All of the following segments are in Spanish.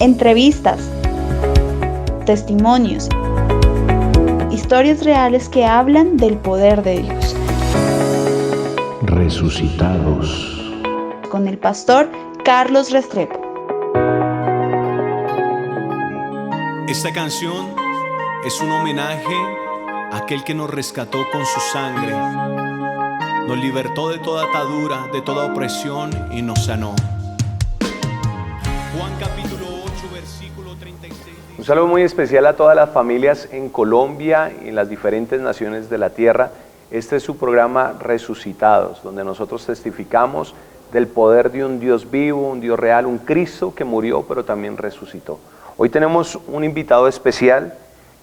Entrevistas, testimonios, historias reales que hablan del poder de Dios. Resucitados. Con el pastor Carlos Restrepo. Esta canción es un homenaje a aquel que nos rescató con su sangre, nos libertó de toda atadura, de toda opresión y nos sanó. Juan capítulo 8, versículo 36. Un saludo muy especial a todas las familias en Colombia y en las diferentes naciones de la tierra. Este es su programa Resucitados, donde nosotros testificamos del poder de un Dios vivo, un Dios real, un Cristo que murió pero también resucitó. Hoy tenemos un invitado especial,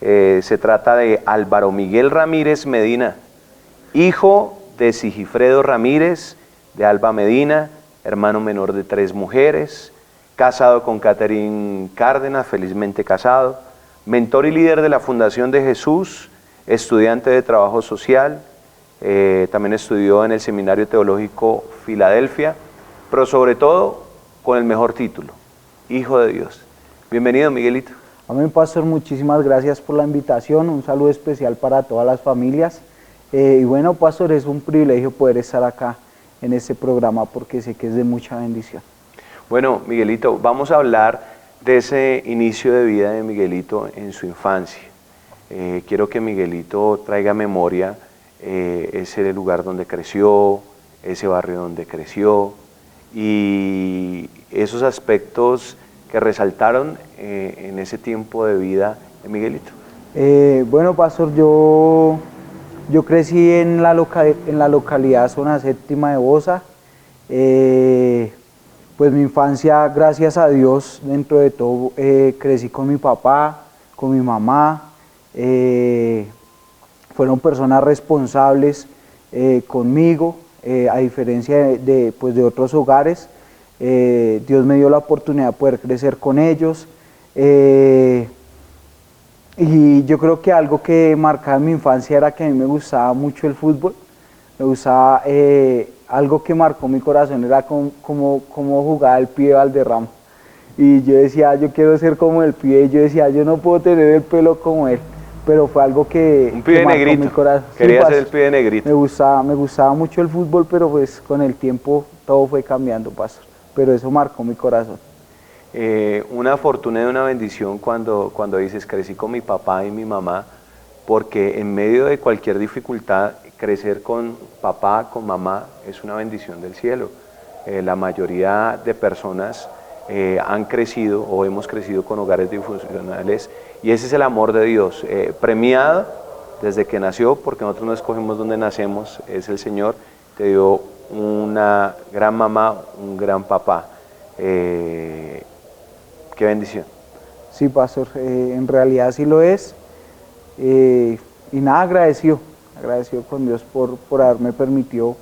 se trata de Álvaro Miguel Ramírez Medina, hijo de Sigifredo Ramírez, de Alba Medina, hermano menor de 3 mujeres, casado con Catherine Cárdenas, felizmente casado, mentor y líder de la Fundación de Jesús, estudiante de trabajo social, también estudió en el Seminario Teológico Filadelfia, pero sobre todo con el mejor título, Hijo de Dios. Bienvenido, Miguelito. Amén, pastor, muchísimas gracias por la invitación, un saludo especial para todas las familias. Y bueno, pastor, es un privilegio poder estar acá en este programa porque sé que es de mucha bendición. Bueno, Miguelito, vamos a hablar de ese inicio de vida de Miguelito en su infancia. Quiero que Miguelito traiga memoria ese lugar donde creció, ese barrio donde creció y esos aspectos que resaltaron en ese tiempo de vida de Miguelito. Bueno, pastor, yo crecí en la localidad Zona Séptima de Bosa. Pues mi infancia, gracias a Dios, dentro de todo, crecí con mi papá, con mi mamá. Fueron personas responsables conmigo, a diferencia de otros hogares. Dios me dio la oportunidad de poder crecer con ellos. Y yo creo que algo que marcaba mi infancia era que a mí me gustaba mucho el fútbol. Me gustaba, algo que marcó mi corazón era cómo jugaba el pibe Valderrama. Y yo decía, yo quiero ser como el pibe. Y yo decía, yo no puedo tener el pelo como él. Pero fue algo que marcó negrito. Mi corazón. Quería sí, ser el pibe negrito. Me gustaba mucho el fútbol, pero pues con el tiempo todo fue cambiando, pastor. Pero eso marcó mi corazón. Una fortuna y una bendición cuando dices crecí con mi papá y mi mamá, porque en medio de cualquier dificultad, crecer con papá, con mamá, es una bendición del cielo. La mayoría de personas han crecido o hemos crecido con hogares disfuncionales y ese es el amor de Dios, premiado desde que nació, porque nosotros no escogemos dónde nacemos, es el Señor, te dio una gran mamá, un gran papá. Qué bendición. Sí, pastor, en realidad sí lo es. Y nada, agradecido con Dios por haberme permitido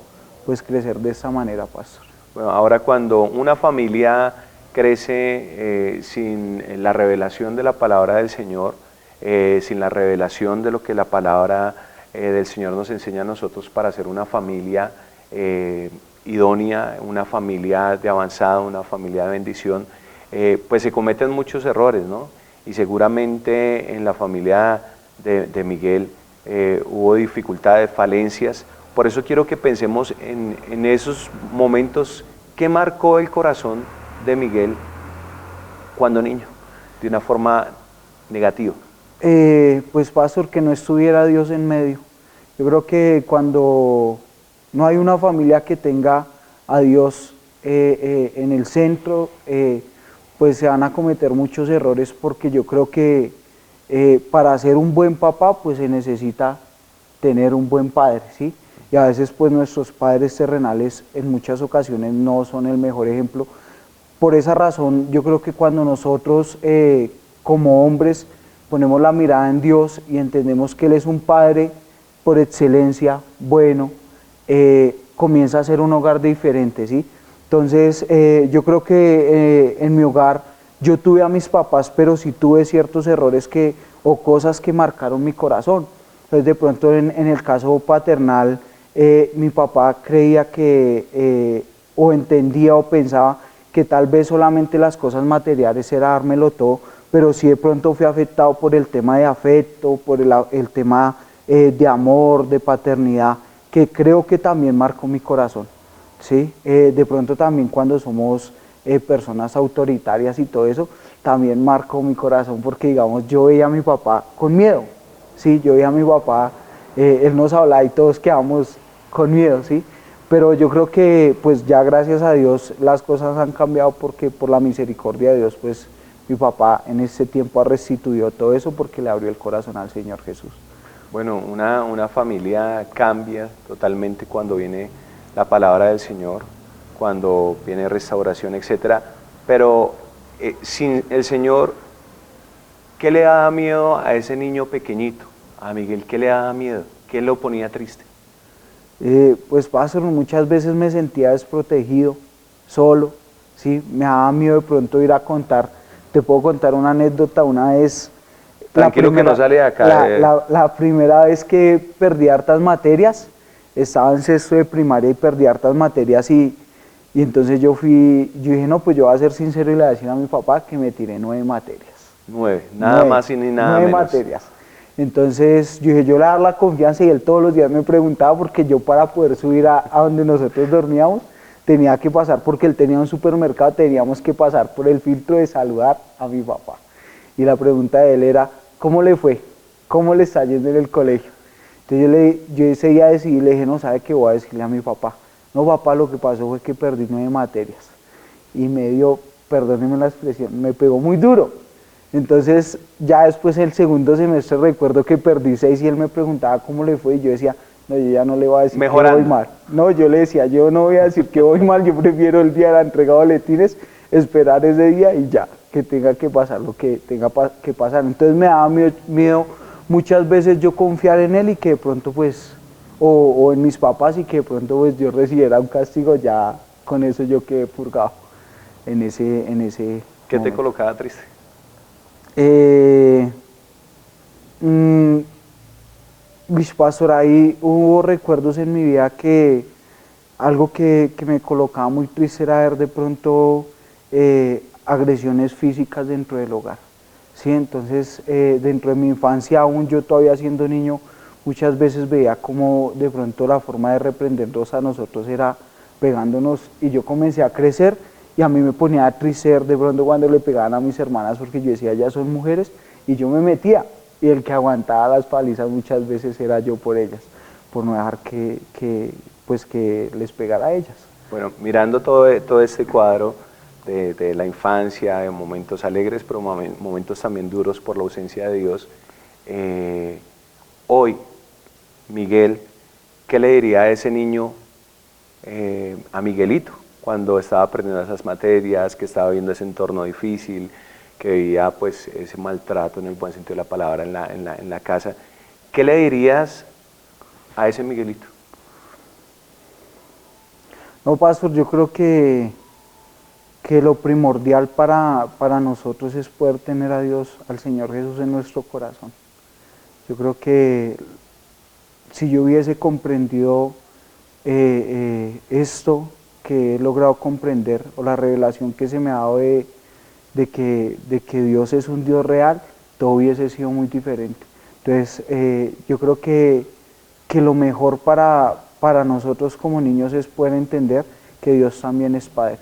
pues crecer de esta manera, pastor. Bueno, ahora cuando una familia crece sin la revelación de la palabra del Señor, sin la revelación de lo que la palabra del Señor nos enseña a nosotros para ser una familia idónea, una familia de avanzada, una familia de bendición, pues se cometen muchos errores, ¿no? Y seguramente en la familia de Miguel hubo dificultades, falencias. Por eso quiero que pensemos en esos momentos que marcó el corazón de Miguel cuando niño, de una forma negativa. Pues pastor, que no estuviera Dios en medio. Yo creo que cuando no hay una familia que tenga a Dios en el centro, pues se van a cometer muchos errores, porque yo creo que para ser un buen papá pues se necesita tener un buen padre, ¿sí? Y a veces pues nuestros padres terrenales en muchas ocasiones no son el mejor ejemplo. Por esa razón yo creo que cuando nosotros como hombres ponemos la mirada en Dios y entendemos que Él es un padre por excelencia, bueno, comienza a ser un hogar diferente, ¿sí? Entonces yo creo que en mi hogar yo tuve a mis papás, pero sí tuve ciertos errores o cosas que marcaron mi corazón. Entonces de pronto en el caso paternal, mi papá creía que o entendía o pensaba que tal vez solamente las cosas materiales era dármelo todo, pero sí de pronto fui afectado por el tema de afecto, por el tema de amor, de paternidad, que creo que también marcó mi corazón, ¿sí? De pronto también cuando somos personas autoritarias y todo eso, también marcó mi corazón, porque digamos, yo veía a mi papá con miedo, ¿sí? Yo veía a mi papá, él nos hablaba y todos quedamos con miedo, ¿sí? Pero yo creo que pues ya gracias a Dios las cosas han cambiado, porque por la misericordia de Dios pues mi papá en ese tiempo ha restituido todo eso porque le abrió el corazón al Señor Jesús. Bueno, una familia cambia totalmente cuando viene la palabra del Señor, cuando viene restauración, etcétera. Pero sin el Señor, ¿qué le da miedo a ese niño pequeñito? A Miguel, ¿qué le da miedo? ¿Qué lo ponía triste? Pues pastor, muchas veces me sentía desprotegido, solo, ¿sí? Me daba miedo de pronto ir a contar. Te puedo contar una anécdota. Una vez, Tranquilo, que no sale de acá. La primera vez que perdí hartas materias, estaba en sexto de primaria y perdí hartas materias, y entonces yo dije, no, pues yo voy a ser sincero y le voy a decir a mi papá que me tiré 9 materias. 9, nada más y ni nada 9 menos. materias. Entonces yo dije, yo le voy a dar la confianza, y él todos los días me preguntaba, porque yo para poder subir a donde nosotros dormíamos, tenía que pasar, porque él tenía un supermercado, teníamos que pasar por el filtro de saludar a mi papá. Y la pregunta de él era, ¿cómo le fue? ¿Cómo le está yendo en el colegio? Entonces yo ese día decidí, le dije, no, ¿sabe qué voy a decirle a mi papá? No, papá, lo que pasó fue que perdí 9 materias. Y me dio, perdónenme la expresión, me pegó muy duro. Entonces ya después el segundo semestre recuerdo que perdí 6 y él me preguntaba cómo le fue, y yo decía, no, yo ya no le voy a decir Mejorando. que voy mal. No, yo le decía, yo no voy a decir que voy mal, yo prefiero el día de la entrega de boletines, esperar ese día y ya, que tenga que pasar lo que tenga que pasar. Entonces me daba miedo muchas veces yo confiar en él, y que de pronto pues, o en mis papás, y que de pronto pues Dios recibiera un castigo. Ya con eso yo quedé purgado en ese ¿Qué te momento. colocaba triste? Pastor, ahí hubo recuerdos en mi vida que algo que me colocaba muy triste era ver de pronto agresiones físicas dentro del hogar, ¿sí? Entonces dentro de mi infancia, aún yo todavía siendo niño, muchas veces veía como de pronto la forma de reprendernos a nosotros era pegándonos, y yo comencé a crecer y a mí me ponía a tristear de pronto cuando le pegaban a mis hermanas, porque yo decía, ellas son mujeres, y yo me metía, y el que aguantaba las palizas muchas veces era yo por ellas, por no dejar que les pegara a ellas. Bueno, mirando todo este cuadro de la infancia, de momentos alegres, pero momentos también duros por la ausencia de Dios, hoy, Miguel, ¿qué le diría a ese niño, a Miguelito, cuando estaba aprendiendo esas materias, que estaba viendo ese entorno difícil, que veía pues ese maltrato en el buen sentido de la palabra en la casa? ¿Qué le dirías a ese Miguelito? No, pastor, yo creo que lo primordial para nosotros es poder tener a Dios, al Señor Jesús en nuestro corazón. Yo creo que si yo hubiese comprendido esto que he logrado comprender, o la revelación que se me ha dado de que Dios es un Dios real, todo hubiese sido muy diferente. Entonces yo creo que lo mejor para nosotros como niños es poder entender que Dios también es Padre,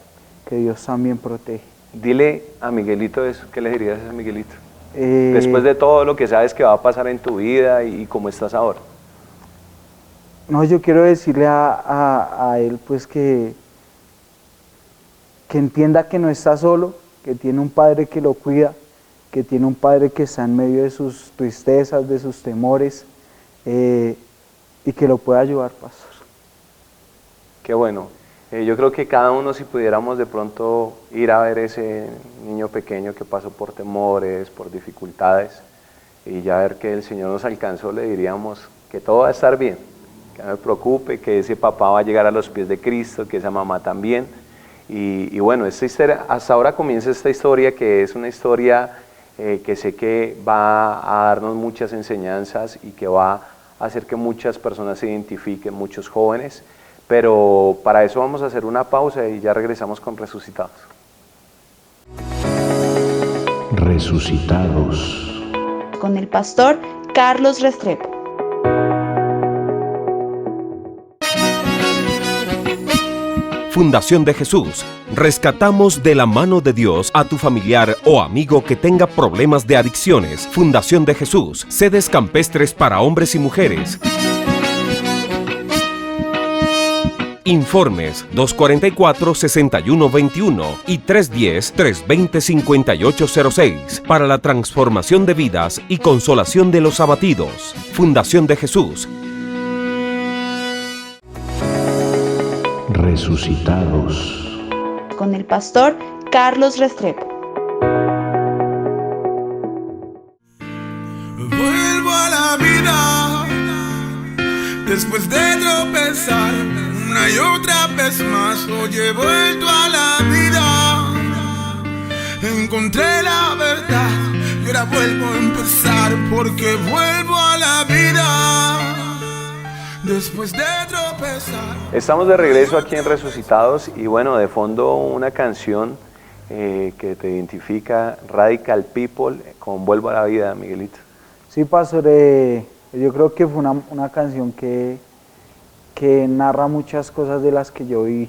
que Dios también protege. Dile a Miguelito eso. ¿Qué le dirías a Miguelito? Después de todo lo que sabes que va a pasar en tu vida y cómo estás ahora. No, yo quiero decirle a él pues que entienda que no está solo, que tiene un Padre que lo cuida, que tiene un Padre que está en medio de sus tristezas, de sus temores, y que lo pueda ayudar, pastor. Qué bueno. Yo creo que cada uno, si pudiéramos de pronto ir a ver ese niño pequeño que pasó por temores, por dificultades, y ya ver que el Señor nos alcanzó, le diríamos que todo va a estar bien, que no me preocupe, que ese papá va a llegar a los pies de Cristo, que esa mamá también. Y bueno, esta historia, hasta ahora comienza esta historia, que es una historia que sé que va a darnos muchas enseñanzas y que va a hacer que muchas personas se identifiquen, muchos jóvenes, pero para eso vamos a hacer una pausa y ya regresamos con Resucitados. Resucitados. Con el pastor Carlos Restrepo. Fundación de Jesús. Rescatamos de la mano de Dios a tu familiar o amigo que tenga problemas de adicciones. Fundación de Jesús. Sedes campestres para hombres y mujeres. Informes 244-6121 y 310-320-5806 para la transformación de vidas y consolación de los abatidos. Fundación de Jesús. Resucitados. Con el pastor Carlos Restrepo. Vuelvo a la vida después de tropezar una y otra vez más. Hoy he vuelto a la vida, encontré la verdad y ahora vuelvo a empezar, porque vuelvo a la vida después de tropezar. Estamos de regreso aquí en Resucitados y bueno, de fondo una canción que te identifica, Radical People, con Vuelvo a la Vida, Miguelito. Sí, pastor, yo creo que fue una canción que narra muchas cosas de las que yo vi,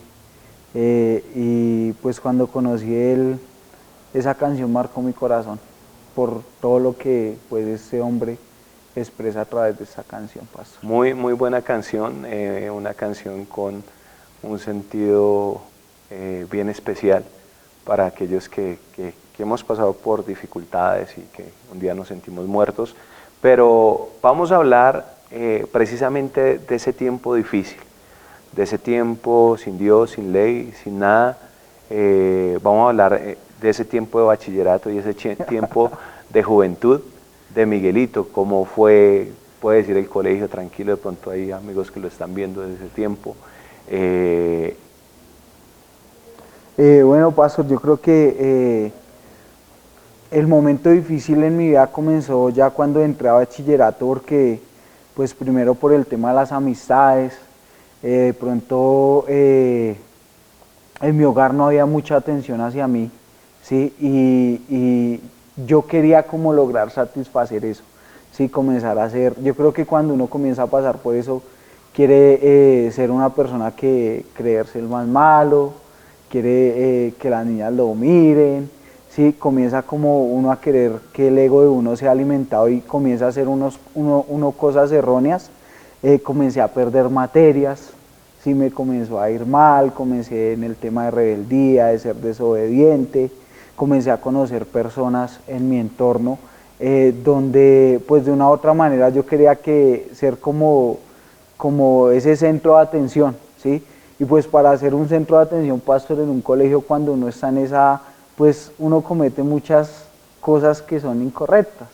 y pues cuando conocí esa canción marcó mi corazón por todo lo que pues este hombre expresa a través de esta canción, pastor. Muy, muy buena canción, una canción con un sentido bien especial para aquellos que hemos pasado por dificultades y que un día nos sentimos muertos, pero vamos a hablar precisamente de ese tiempo difícil, de ese tiempo sin Dios, sin ley, sin nada. Vamos a hablar de ese tiempo de bachillerato y ese tiempo de juventud de Miguelito, cómo fue, puede decir, el colegio, tranquilo, de pronto hay amigos que lo están viendo desde ese tiempo. Bueno, pastor, yo creo que el momento difícil en mi vida comenzó ya cuando entré a bachillerato, porque pues primero por el tema de las amistades, pronto en mi hogar no había mucha atención hacia mí, ¿sí? Y yo quería como lograr satisfacer eso, ¿sí? Comenzar a ser, yo creo que cuando uno comienza a pasar por eso, quiere ser una persona que creerse el más malo, quiere que las niñas lo miren, ¿sí? Comienza como uno a querer que el ego de uno sea alimentado y comienza a hacer uno cosas erróneas. Comencé a perder materias, ¿sí? Me comenzó a ir mal, comencé en el tema de rebeldía, de ser desobediente, comencé a conocer personas en mi entorno donde pues de una u otra manera yo quería ser como ese centro de atención, ¿sí? Y pues para ser un centro de atención, pastor, en un colegio, cuando uno está en esa, pues uno comete muchas cosas que son incorrectas.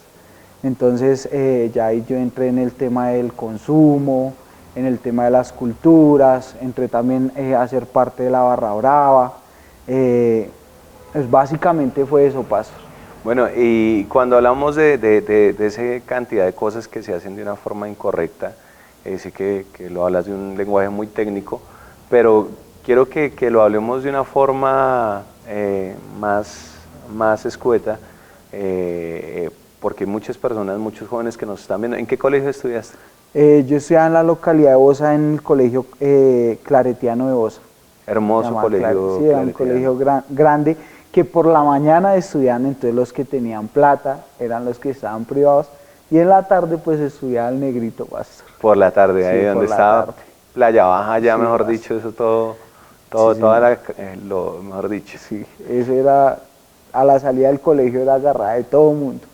Entonces ya ahí yo entré en el tema del consumo, en el tema de las culturas, entré también a ser parte de la Barra Brava. Pues básicamente fue eso, pastor. Bueno, y cuando hablamos de esa cantidad de cosas que se hacen de una forma incorrecta, sé que lo hablas de un lenguaje muy técnico, pero quiero que lo hablemos de una forma más escueta, porque muchas personas, muchos jóvenes que nos están viendo. ¿En qué colegio estudiaste? Yo estudiaba en la localidad de Bosa, en el colegio claretiano de Bosa. Hermoso colegio. Sí, era un colegio grande, que por la mañana estudiaban, entonces los que tenían plata eran los que estaban privados, y en la tarde pues estudiaba el negrito, pastor. Por la tarde, ahí Sí, donde por la estaba tarde. Playa Baja, ya Sí, mejor pastor. dicho, eso Sí, lo mejor dicho. Sí, eso era, a la salida del colegio era agarrada de todo el mundo.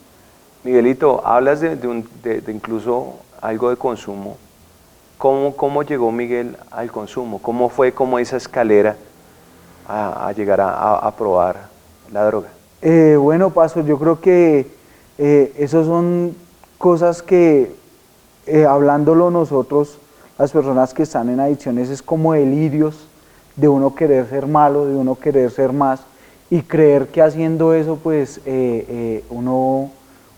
Miguelito, hablas de incluso algo de consumo. ¿Cómo llegó Miguel al consumo? ¿Cómo fue como esa escalera a llegar a probar la droga? Bueno, pastor, yo creo que esos son cosas que, hablándolo nosotros, las personas que están en adicciones, es como delirios de uno querer ser malo, de uno querer ser más, y creer que haciendo eso, pues, uno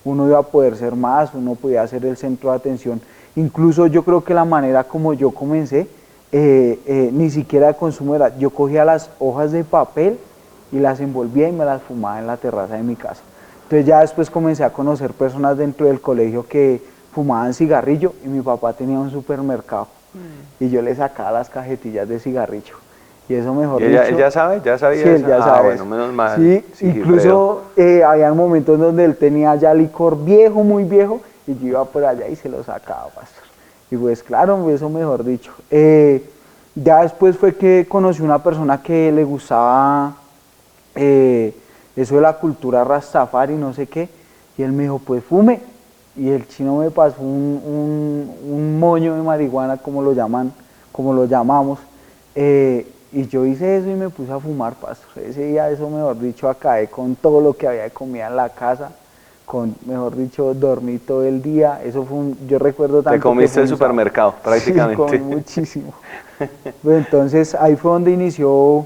iba a poder ser más, uno podía ser el centro de atención. Incluso yo creo que la manera como yo comencé, ni siquiera de consumo era, yo cogía las hojas de papel y las envolvía y me las fumaba en la terraza de mi casa. Entonces ya después comencé a conocer personas dentro del colegio que fumaban cigarrillo y mi papá tenía un supermercado y yo le sacaba las cajetillas de cigarrillo. Y eso mejor ¿Y dicho... él ya sabe? ¿Ya sabía Sí, él eso? ya sabe bueno, eso. menos mal. Sí, incluso había momentos donde él tenía ya licor viejo, muy viejo, y yo iba por allá y se lo sacaba, pastor. Y pues claro, eso mejor dicho. Ya después fue que conocí una persona que le gustaba eso de la cultura rastafari, no sé qué, y él me dijo, pues fume. Y el chino me pasó un moño de marihuana, como lo llaman, como lo llamamos, y yo hice eso y me puse a fumar, pastor. Ese día, eso mejor dicho, acabé con todo lo que había de comida en la casa, mejor dicho, dormí todo el día. Eso fue yo recuerdo tanto. Te comiste el supermercado, prácticamente. Sí, comí muchísimo. Pues entonces ahí fue donde inició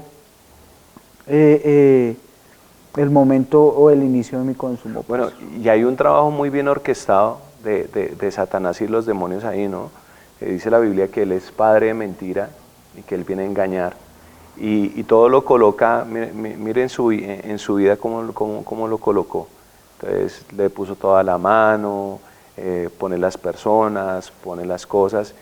el momento o el inicio de mi consumo. Bueno, y hay un trabajo muy bien orquestado de Satanás y los demonios ahí, ¿no? Dice la Biblia que él es padre de mentira y que él viene a engañar. Y todo lo coloca, miren en su vida cómo lo colocó. Entonces le puso toda la mano, pone las personas, pone las cosas,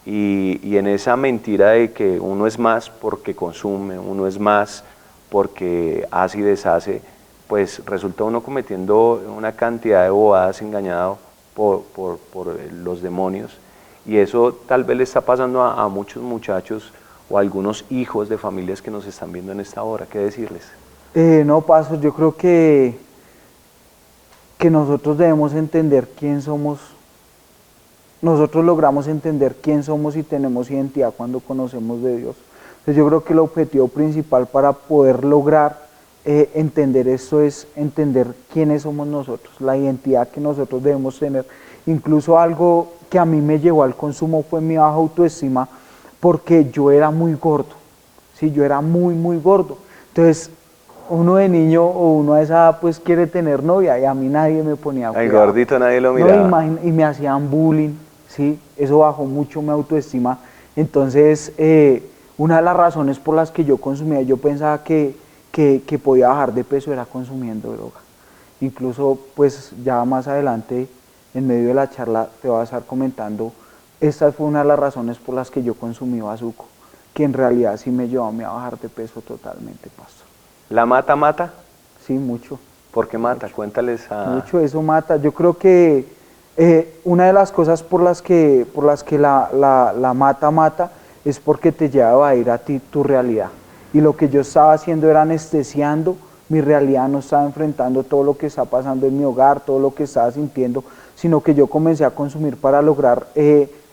y en esa mentira de que uno es más porque consume, uno es más porque hace y deshace, pues resulta uno cometiendo una cantidad de bobadas engañado por los demonios, y eso tal vez le está pasando a muchos muchachos o a algunos hijos de familias que nos están viendo en esta hora. ¿Qué decirles? No, pastor, yo creo que nosotros debemos entender quién somos. Nosotros logramos entender quién somos y tenemos identidad cuando conocemos de Dios. Entonces yo creo que el objetivo principal para poder lograr entender esto es entender quiénes somos nosotros, la identidad que nosotros debemos tener. Incluso algo que a mí me llevó al consumo fue mi baja autoestima, porque yo era muy gordo, ¿sí? Yo era muy, muy gordo. Entonces, uno de niño o uno a esa edad pues quiere tener novia y a mí nadie me ponía cuidado. El gordito nadie lo miraba. No, y me hacían bullying, ¿sí? Eso bajó mucho mi autoestima. Entonces, una de las razones por las que yo consumía, yo pensaba que podía bajar de peso era consumiendo droga. Incluso, pues ya más adelante, en medio de la charla, te voy a estar comentando, esta fue una de las razones por las que yo consumí bazuco, que en realidad sí me llevó a mí a bajar de peso totalmente, pastor. ¿La mata? Sí, mucho. ¿Por qué mata? Cuéntales a... Mucho, eso mata. Yo creo que una de las cosas por las que la mata es porque te lleva a ir a ti tu realidad. Y lo que yo estaba haciendo era anestesiando mi realidad, no estaba enfrentando todo lo que está pasando en mi hogar, todo lo que estaba sintiendo, sino que yo comencé a consumir para lograr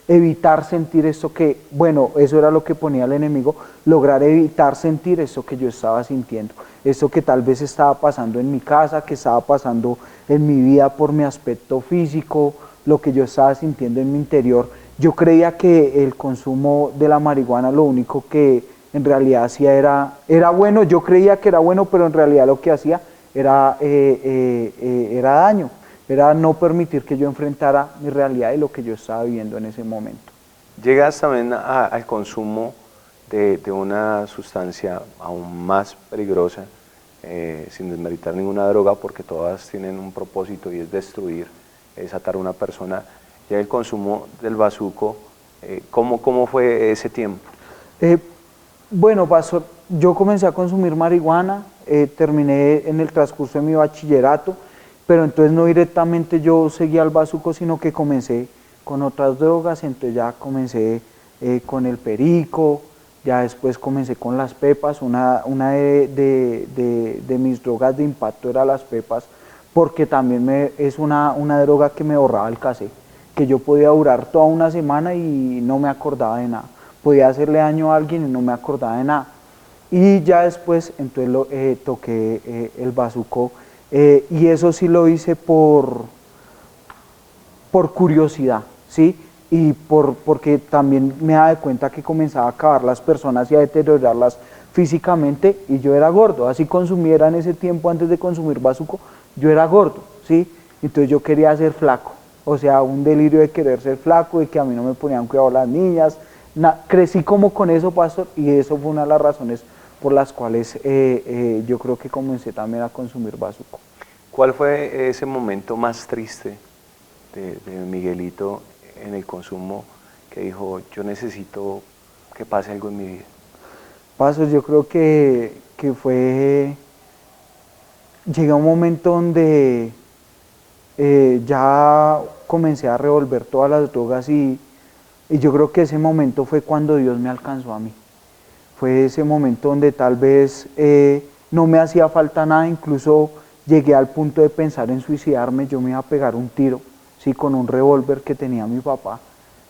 evitar sentir esto que, bueno, eso era lo que ponía el enemigo, lograr evitar sentir eso que yo estaba sintiendo, eso que tal vez estaba pasando en mi casa, que estaba pasando en mi vida por mi aspecto físico, lo que yo estaba sintiendo en mi interior. Yo creía que el consumo de la marihuana lo único que en realidad hacía era bueno, yo creía que era bueno, pero en realidad lo que hacía era daño. Era no permitir que yo enfrentara mi realidad y lo que yo estaba viviendo en ese momento. Llegas también al consumo de una sustancia aún más peligrosa, sin desmeritar ninguna droga, porque todas tienen un propósito y es destruir, es atar a una persona. Ya el consumo del bazuco, ¿cómo fue ese tiempo? Bueno, pastor, yo comencé a consumir marihuana, terminé en el transcurso de mi bachillerato, pero entonces no directamente yo seguía al bazuco, sino que comencé con otras drogas. Entonces ya comencé con el perico, ya después comencé con las pepas. Una de mis drogas de impacto era las pepas, porque también es una droga que me borraba el casé, que yo podía durar toda una semana y no me acordaba de nada, podía hacerle daño a alguien y no me acordaba de nada. Y ya después entonces toqué el bazuco. Y eso sí lo hice por curiosidad, ¿sí? Y porque también me daba cuenta que comenzaba a acabar las personas y a deteriorarlas físicamente, y yo era gordo, así consumiera en ese tiempo antes de consumir bazuco, yo era gordo, ¿sí? Entonces yo quería ser flaco, o sea, un delirio de querer ser flaco, de que a mí no me ponían cuidado las niñas, crecí como con eso, pastor, y eso fue una de las razones por las cuales yo creo que comencé también a consumir bazuco. ¿Cuál fue ese momento más triste de Miguelito en el consumo que dijo, yo necesito que pase algo en mi vida? Pasos, yo creo que fue, llegué a un momento donde ya comencé a revolver todas las drogas y yo creo que ese momento fue cuando Dios me alcanzó a mí. Fue ese momento donde tal vez no me hacía falta nada, incluso llegué al punto de pensar en suicidarme. Yo me iba a pegar un tiro, ¿sí? Con un revólver que tenía mi papá,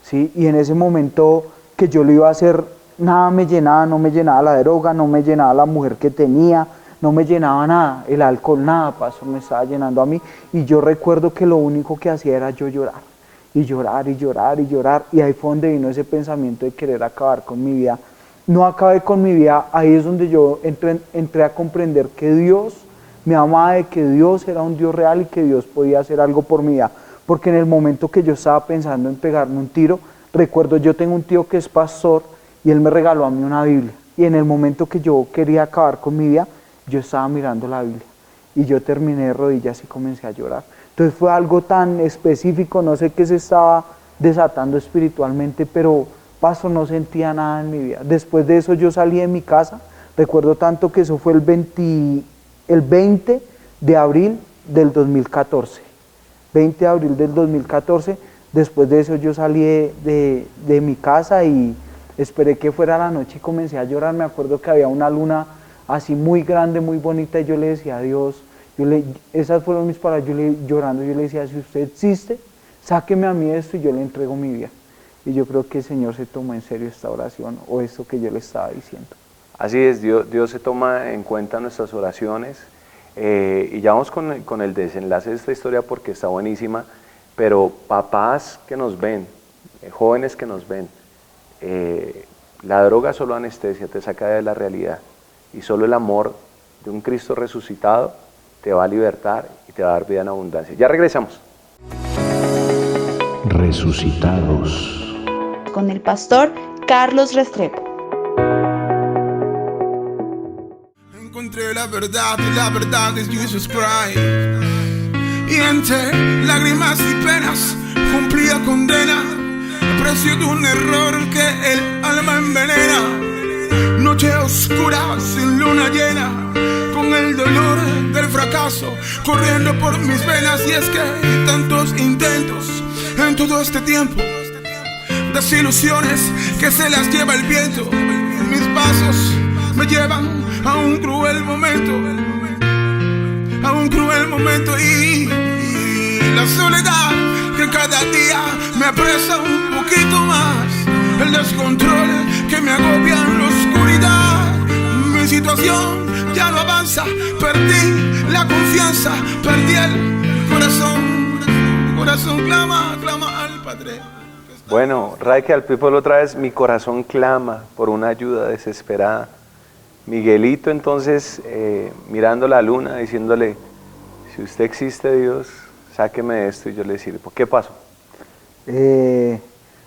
¿sí? Y en ese momento que yo lo iba a hacer, nada me llenaba, no me llenaba la droga, no me llenaba la mujer que tenía, no me llenaba nada, el alcohol, nada, pastor, me estaba llenando a mí. Y yo recuerdo que lo único que hacía era yo llorar, y llorar, y llorar, y llorar. Y ahí fue donde vino ese pensamiento de querer acabar con mi vida. No acabé con mi vida, ahí es donde yo entré a comprender que Dios me amaba, de que Dios era un Dios real y que Dios podía hacer algo por mi vida. Porque en el momento que yo estaba pensando en pegarme un tiro, recuerdo, yo tengo un tío que es pastor y él me regaló a mí una Biblia. Y en el momento que yo quería acabar con mi vida, yo estaba mirando la Biblia. Y yo terminé de rodillas y comencé a llorar. Entonces fue algo tan específico, no sé qué se estaba desatando espiritualmente, pero pastor, no sentía nada en mi vida. Después de eso yo salí de mi casa, recuerdo tanto que eso fue el 20 de abril del 2014. 20 de abril del 2014, después de eso yo salí de mi casa y esperé que fuera la noche y comencé a llorar. Me acuerdo que había una luna así muy grande, muy bonita, y yo le decía a Dios, esas fueron mis palabras, llorando, yo le decía, si usted existe, sáqueme a mí esto y yo le entrego mi vida. Y yo creo que el Señor se tomó en serio esta oración o esto que yo le estaba diciendo. Así es, Dios se toma en cuenta nuestras oraciones. Y ya vamos con el desenlace de esta historia porque está buenísima, pero papás que nos ven, jóvenes que nos ven, la droga solo anestesia, te saca de la realidad, y solo el amor de un Cristo resucitado te va a libertar y te va a dar vida en abundancia. Ya regresamos. Resucitados. Con el pastor Carlos Restrepo. Encontré la verdad y la verdad es Jesus Christ. Y entre lágrimas y penas cumplía condena, el precio de un error que el alma envenena. Noche oscura sin luna llena, con el dolor del fracaso corriendo por mis venas. Y es que hay tantos intentos en todo este tiempo, desilusiones que se las lleva el viento. Mis pasos me llevan a un cruel momento, a un cruel momento, y la soledad que cada día me apresa un poquito más, el descontrol que me agobia en la oscuridad. Mi situación ya no avanza, perdí la confianza, perdí el corazón. Mi corazón clama al Padre. Bueno, Radical People otra vez, mi corazón clama por una ayuda desesperada. Miguelito entonces, mirando la luna, diciéndole, si usted existe Dios, sáqueme de esto y yo le sirvo. ¿Qué pasó?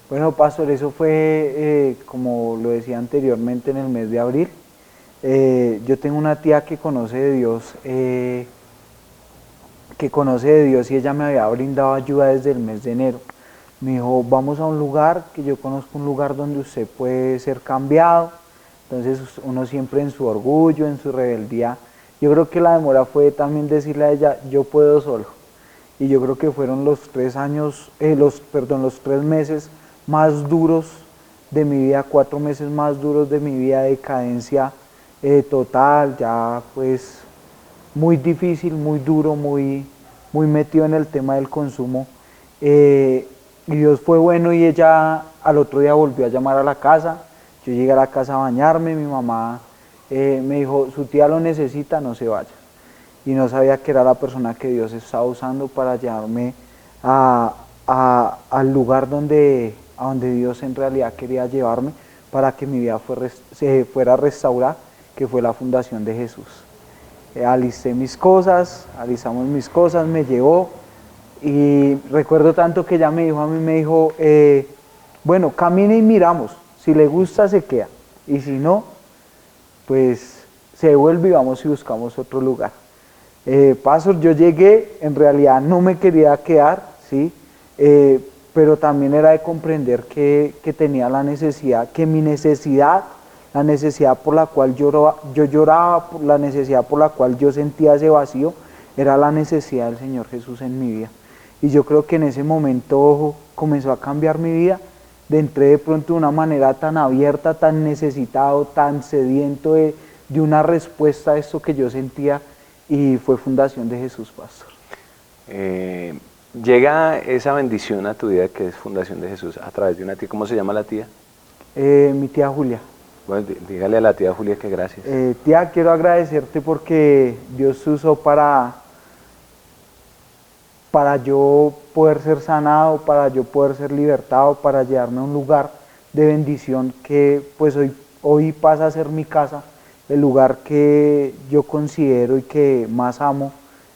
Bueno, pastor, eso fue, como lo decía anteriormente, en el mes de abril. Yo tengo una tía que conoce de Dios, y ella me había brindado ayuda desde el mes de enero. Me dijo, vamos a un lugar, que yo conozco un lugar donde usted puede ser cambiado. Entonces uno siempre en su orgullo, en su rebeldía. Yo creo que la demora fue también decirle a ella, yo puedo solo. Y yo creo que fueron los 3 meses más duros de mi vida, 4 meses más duros de mi vida, de decadencia total, ya pues muy difícil, muy duro, muy metido en el tema del consumo. Y Dios fue bueno y ella al otro día volvió a llamar a la casa. Yo llegué a la casa a bañarme, mi mamá me dijo, su tía lo necesita, no se vaya. Y no sabía que era la persona que Dios estaba usando para llevarme al lugar a donde Dios en realidad quería llevarme, para que mi vida se fuera a restaurar, que fue la Fundación de Jesús. Alisamos mis cosas, me llevó, y recuerdo tanto que ella me dijo, bueno, camine y miramos, si le gusta se queda, y si no, pues se devuelve y vamos y buscamos otro lugar. Pastor, yo llegué, en realidad no me quería quedar, ¿sí? Pero también era de comprender que tenía la necesidad, que mi necesidad, la necesidad por la cual yo lloraba, la necesidad por la cual yo sentía ese vacío, era la necesidad del Señor Jesús en mi vida. Y yo creo que en ese momento comenzó a cambiar mi vida. Entré de pronto de una manera tan abierta, tan necesitado, tan sediento de una respuesta a esto que yo sentía, y fue Fundación de Jesús, Pastor. Llega esa bendición a tu vida que es Fundación de Jesús a través de una tía. ¿Cómo se llama la tía? Mi tía Julia. Bueno, dígale a la tía Julia que gracias. Tía, quiero agradecerte porque Dios usó para yo poder ser sanado, para yo poder ser libertado, para llevarme a un lugar de bendición que pues hoy pasa a ser mi casa, el lugar que yo considero y que más amo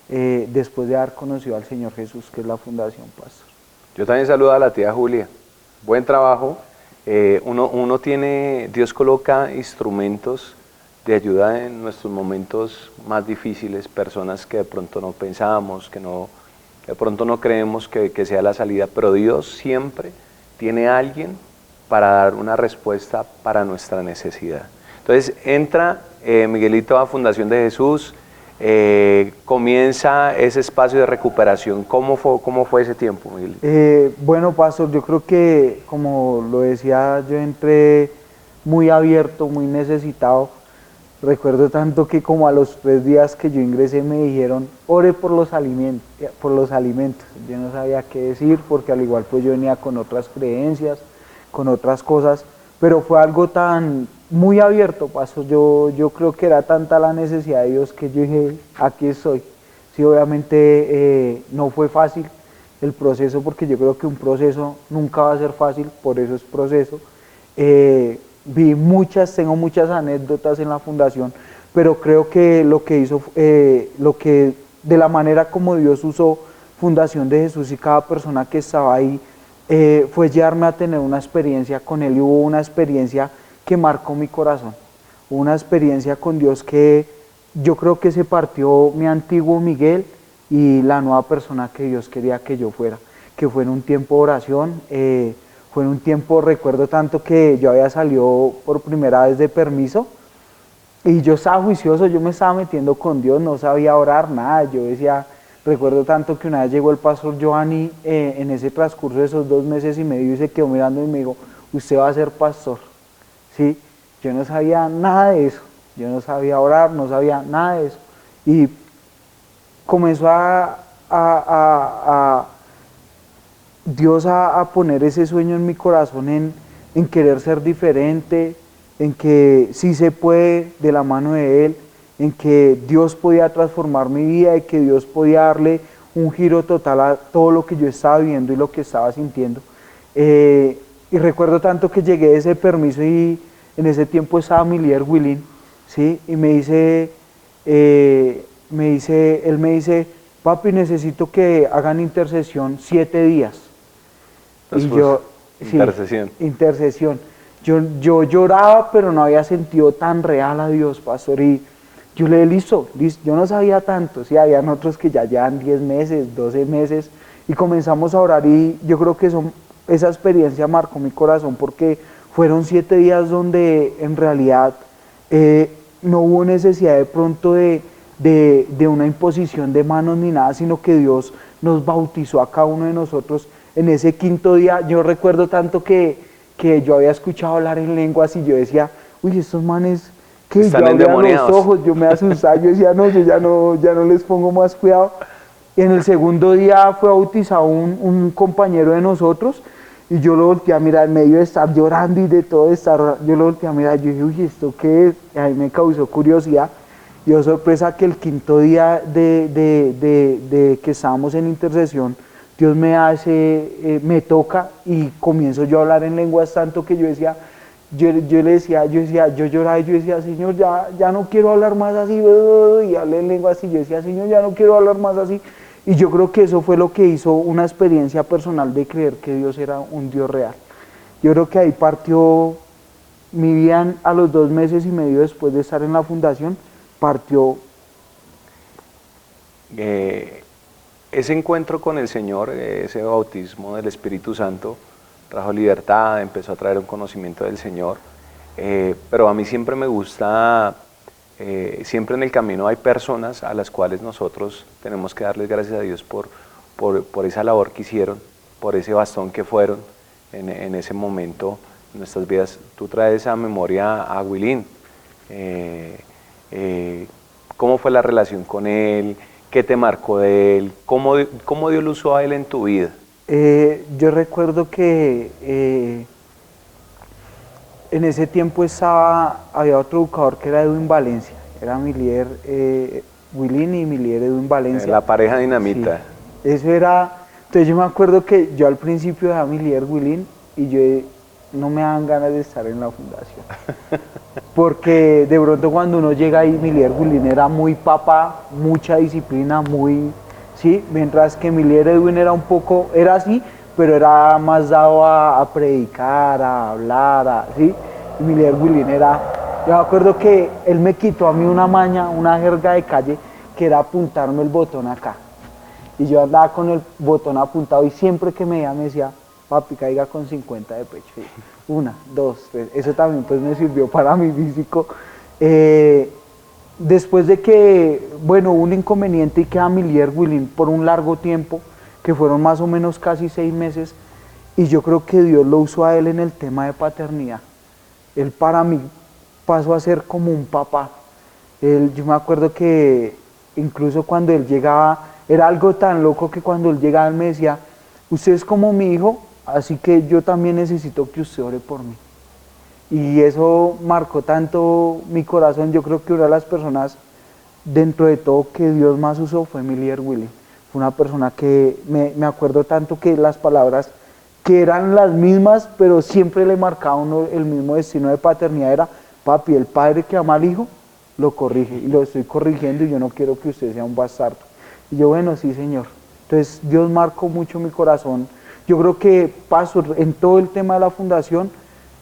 después de haber conocido al Señor Jesús, que es la Fundación, Pastor. Yo también saludo a la tía Julia. Buen trabajo. Uno tiene, Dios coloca instrumentos de ayuda en nuestros momentos más difíciles, personas que de pronto no pensábamos, que de pronto no creemos que sea la salida, pero Dios siempre tiene a alguien para dar una respuesta para nuestra necesidad. Entonces entra Miguelito a Fundación de Jesús, comienza ese espacio de recuperación. ¿Cómo fue ese tiempo, Miguelito? Bueno, Pastor, yo creo que, como lo decía, yo entré muy abierto, muy necesitado. Recuerdo tanto que como a los 3 días que yo ingresé me dijeron, ore por los alimentos. Yo no sabía qué decir, porque al igual pues yo venía con otras creencias, con otras cosas, pero fue algo muy abierto, Pastor. Yo creo que era tanta la necesidad de Dios que yo dije, aquí estoy. Sí, obviamente no fue fácil el proceso, porque yo creo que un proceso nunca va a ser fácil, por eso es proceso. Tengo muchas anécdotas en la fundación, pero creo que de la manera como Dios usó Fundación de Jesús y cada persona que estaba ahí, fue llevarme a tener una experiencia con Él, y hubo una experiencia que marcó mi corazón, una experiencia con Dios que yo creo que se partió mi antiguo Miguel y la nueva persona que Dios quería que yo fuera, que fue en un tiempo de oración. Fue en un tiempo, recuerdo tanto que yo había salido por primera vez de permiso y yo estaba juicioso, yo me estaba metiendo con Dios, no sabía orar, nada. Yo decía, recuerdo tanto que una vez llegó el pastor Giovanni en ese transcurso de esos 2 meses y medio, y se quedó mirando y me dijo, usted va a ser pastor, ¿sí? Yo no sabía nada de eso, yo no sabía orar, no sabía nada de eso. Y comenzó Dios a poner ese sueño en mi corazón, en querer ser diferente, en que sí se puede de la mano de Él, en que Dios podía transformar mi vida y que Dios podía darle un giro total a todo lo que yo estaba viviendo y lo que estaba sintiendo. Y recuerdo tanto que llegué de ese permiso y en ese tiempo estaba mi líder Willín, ¿sí? Y él me dice, papi, necesito que hagan intercesión 7 días. Entonces, y yo, intercesión. Yo lloraba, pero no había sentido tan real a Dios, Pastor. Y yo le dije, listo, yo no sabía tanto, sí, habían otros que ya llevan 10 meses, 12 meses, y comenzamos a orar, y yo creo que esa experiencia marcó mi corazón, porque fueron 7 días donde en realidad no hubo necesidad de pronto de una imposición de manos ni nada, sino que Dios nos bautizó a cada uno de nosotros. En ese 5.º día, yo recuerdo tanto que yo había escuchado hablar en lenguas y yo decía, uy, estos manes, que yo abría los ojos, yo me asustaba, yo decía, no, yo ya no les pongo más cuidado. Y en el 2.º día fue bautizado un compañero de nosotros, y yo lo volteé a mirar, en medio de estar llorando y de todo estar, yo lo volteé a mirar, yo dije, uy, ¿esto qué es? Y a mí me causó curiosidad. Y oh, sorpresa, que el 5.º día de que estábamos en intercesión, Dios me toca y comienzo yo a hablar en lenguas, tanto que yo lloraba y yo decía, Señor, ya no quiero hablar más así, y hablé en lenguas y yo decía, Señor, ya no quiero hablar más así. Y yo creo que eso fue lo que hizo una experiencia personal de creer que Dios era un Dios real. Yo creo que ahí partió mi vida. A los 2 meses y medio después de estar en la fundación, partió Ese encuentro con el Señor, ese bautismo del Espíritu Santo, trajo libertad, empezó a traer un conocimiento del Señor, pero a mí siempre me gusta, siempre en el camino hay personas a las cuales nosotros tenemos que darles gracias a Dios por esa labor que hicieron, por ese bastón que fueron en ese momento en nuestras vidas. Tú traes a memoria a Wilín. ¿Cómo fue la relación con él? ¿Qué te marcó de él? ¿Cómo Dios lo usó a él en tu vida? Yo recuerdo que en ese tiempo había otro educador que era Edwin Valencia, era mi líder Wilín y mi líder Edwin Valencia. La pareja dinamita. Sí, eso era, entonces yo me acuerdo que yo al principio era mi líder Wilín y yo no me daban ganas de estar en la fundación. Porque de pronto cuando uno llega ahí, mi líder Wilín era muy papá, mucha disciplina, sí, mientras que mi líder Edwin era así, pero era más dado a predicar, a hablar, ¿sí? Y mi líder Wilín yo me acuerdo que él me quitó a mí una maña, una jerga de calle, que era apuntarme el botón acá. Y yo andaba con el botón apuntado y siempre que me veía me decía, papi, caiga con 50 de pecho. 1, 2, 3. Eso también pues me sirvió para mi físico. Después de que, hubo un inconveniente y queda mi líder Wilín por un largo tiempo, que fueron más o menos casi 6 meses, y yo creo que Dios lo usó a él en el tema de paternidad. Él para mí pasó a ser como un papá. Yo me acuerdo que incluso cuando él llegaba, era algo tan loco que cuando él llegaba él me decía, usted es como mi hijo, así que yo también necesito que usted ore por mí. Y eso marcó tanto mi corazón. Yo creo que una de las personas dentro de todo que Dios más usó fue mi líder Willy. Fue una persona que me acuerdo tanto que las palabras que eran las mismas, pero siempre le marcaba uno el mismo destino de paternidad, era, papi, el padre que ama al hijo, lo corrige, y lo estoy corrigiendo y yo no quiero que usted sea un bastardo. Y yo, bueno, sí, Señor. Entonces, Dios marcó mucho mi corazón. Yo creo que en todo el tema de la fundación,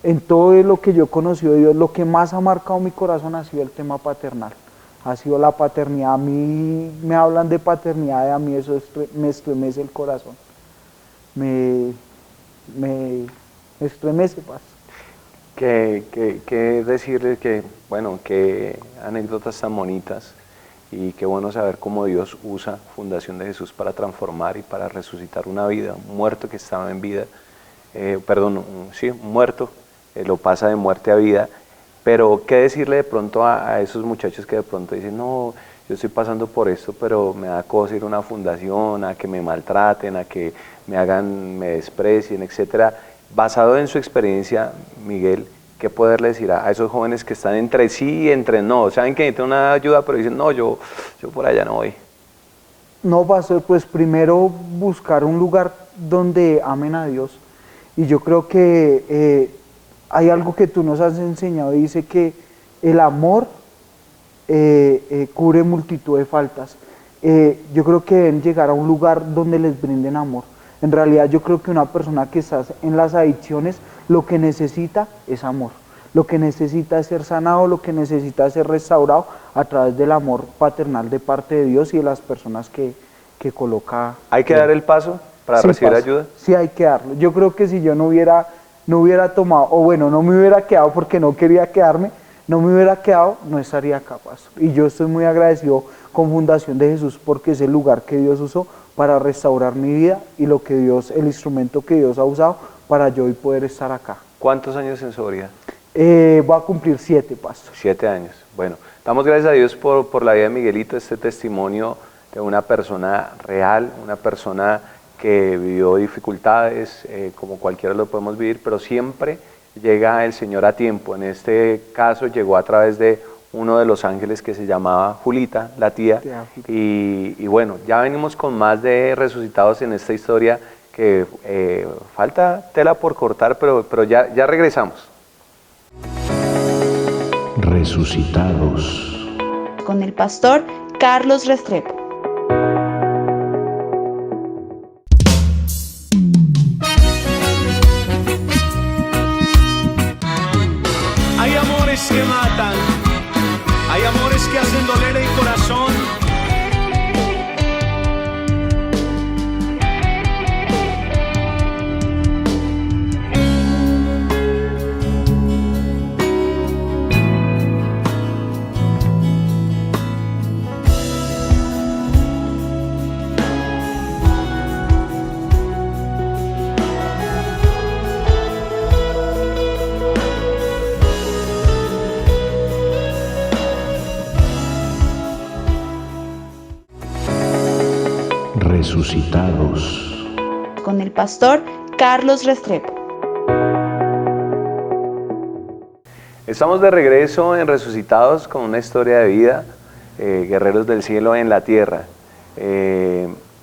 en todo lo que yo he conocido de Dios, lo que más ha marcado mi corazón ha sido el tema paternal. Ha sido la paternidad. A mí me hablan de paternidad y a mí eso me estremece el corazón. Me estremece, paz. Que decirles que, qué anécdotas tan bonitas, y qué bueno saber cómo Dios usa Fundación de Jesús para transformar y para resucitar una vida, un muerto que estaba en vida, un muerto, lo pasa de muerte a vida. Pero qué decirle de pronto a esos muchachos que de pronto dicen, no, yo estoy pasando por esto, pero me da cosa ir a una fundación, a que me maltraten, a que me desprecien, etcétera. Basado en su experiencia, Miguel, ¿qué poderle decir a esos jóvenes que están entre sí y entre no? Saben que necesitan una ayuda, pero dicen, no, yo por allá no voy. No, pastor, pues primero buscar un lugar donde amen a Dios. Y yo creo que hay algo que tú nos has enseñado, dice que el amor cubre multitud de faltas. Yo creo que deben llegar a un lugar donde les brinden amor. En realidad yo creo que una persona que está en las adicciones lo que necesita es amor. Lo que necesita es ser sanado, lo que necesita es ser restaurado a través del amor paternal de parte de Dios y de las personas que coloca. ¿Hay que dar el paso para recibir ayuda? Sí, hay que darlo. Yo creo que si yo no hubiera tomado, no me hubiera quedado porque no quería quedarme, no estaría capaz. Y yo estoy muy agradecido con Fundación de Jesús porque es el lugar que Dios usó para restaurar mi vida y el instrumento que Dios ha usado para yo hoy poder estar acá. ¿Cuántos años en sobriedad? Voy a cumplir 7, pastor. 7 años. Bueno, damos gracias a Dios por la vida de Miguelito, este testimonio de una persona real, una persona que vivió dificultades, como cualquiera lo podemos vivir, pero siempre llega el Señor a tiempo. En este caso llegó a través de uno de los ángeles que se llamaba Julita, la tía, y bueno, ya venimos con más de resucitados en esta historia que falta tela por cortar, pero ya regresamos. Resucitados. Con el pastor Carlos Restrepo. Hay amores que matan, hay amores que hacen doler el corazón, Resucitados. Con el pastor Carlos Restrepo. Estamos de regreso en Resucitados con una historia de vida, guerreros del cielo en la tierra.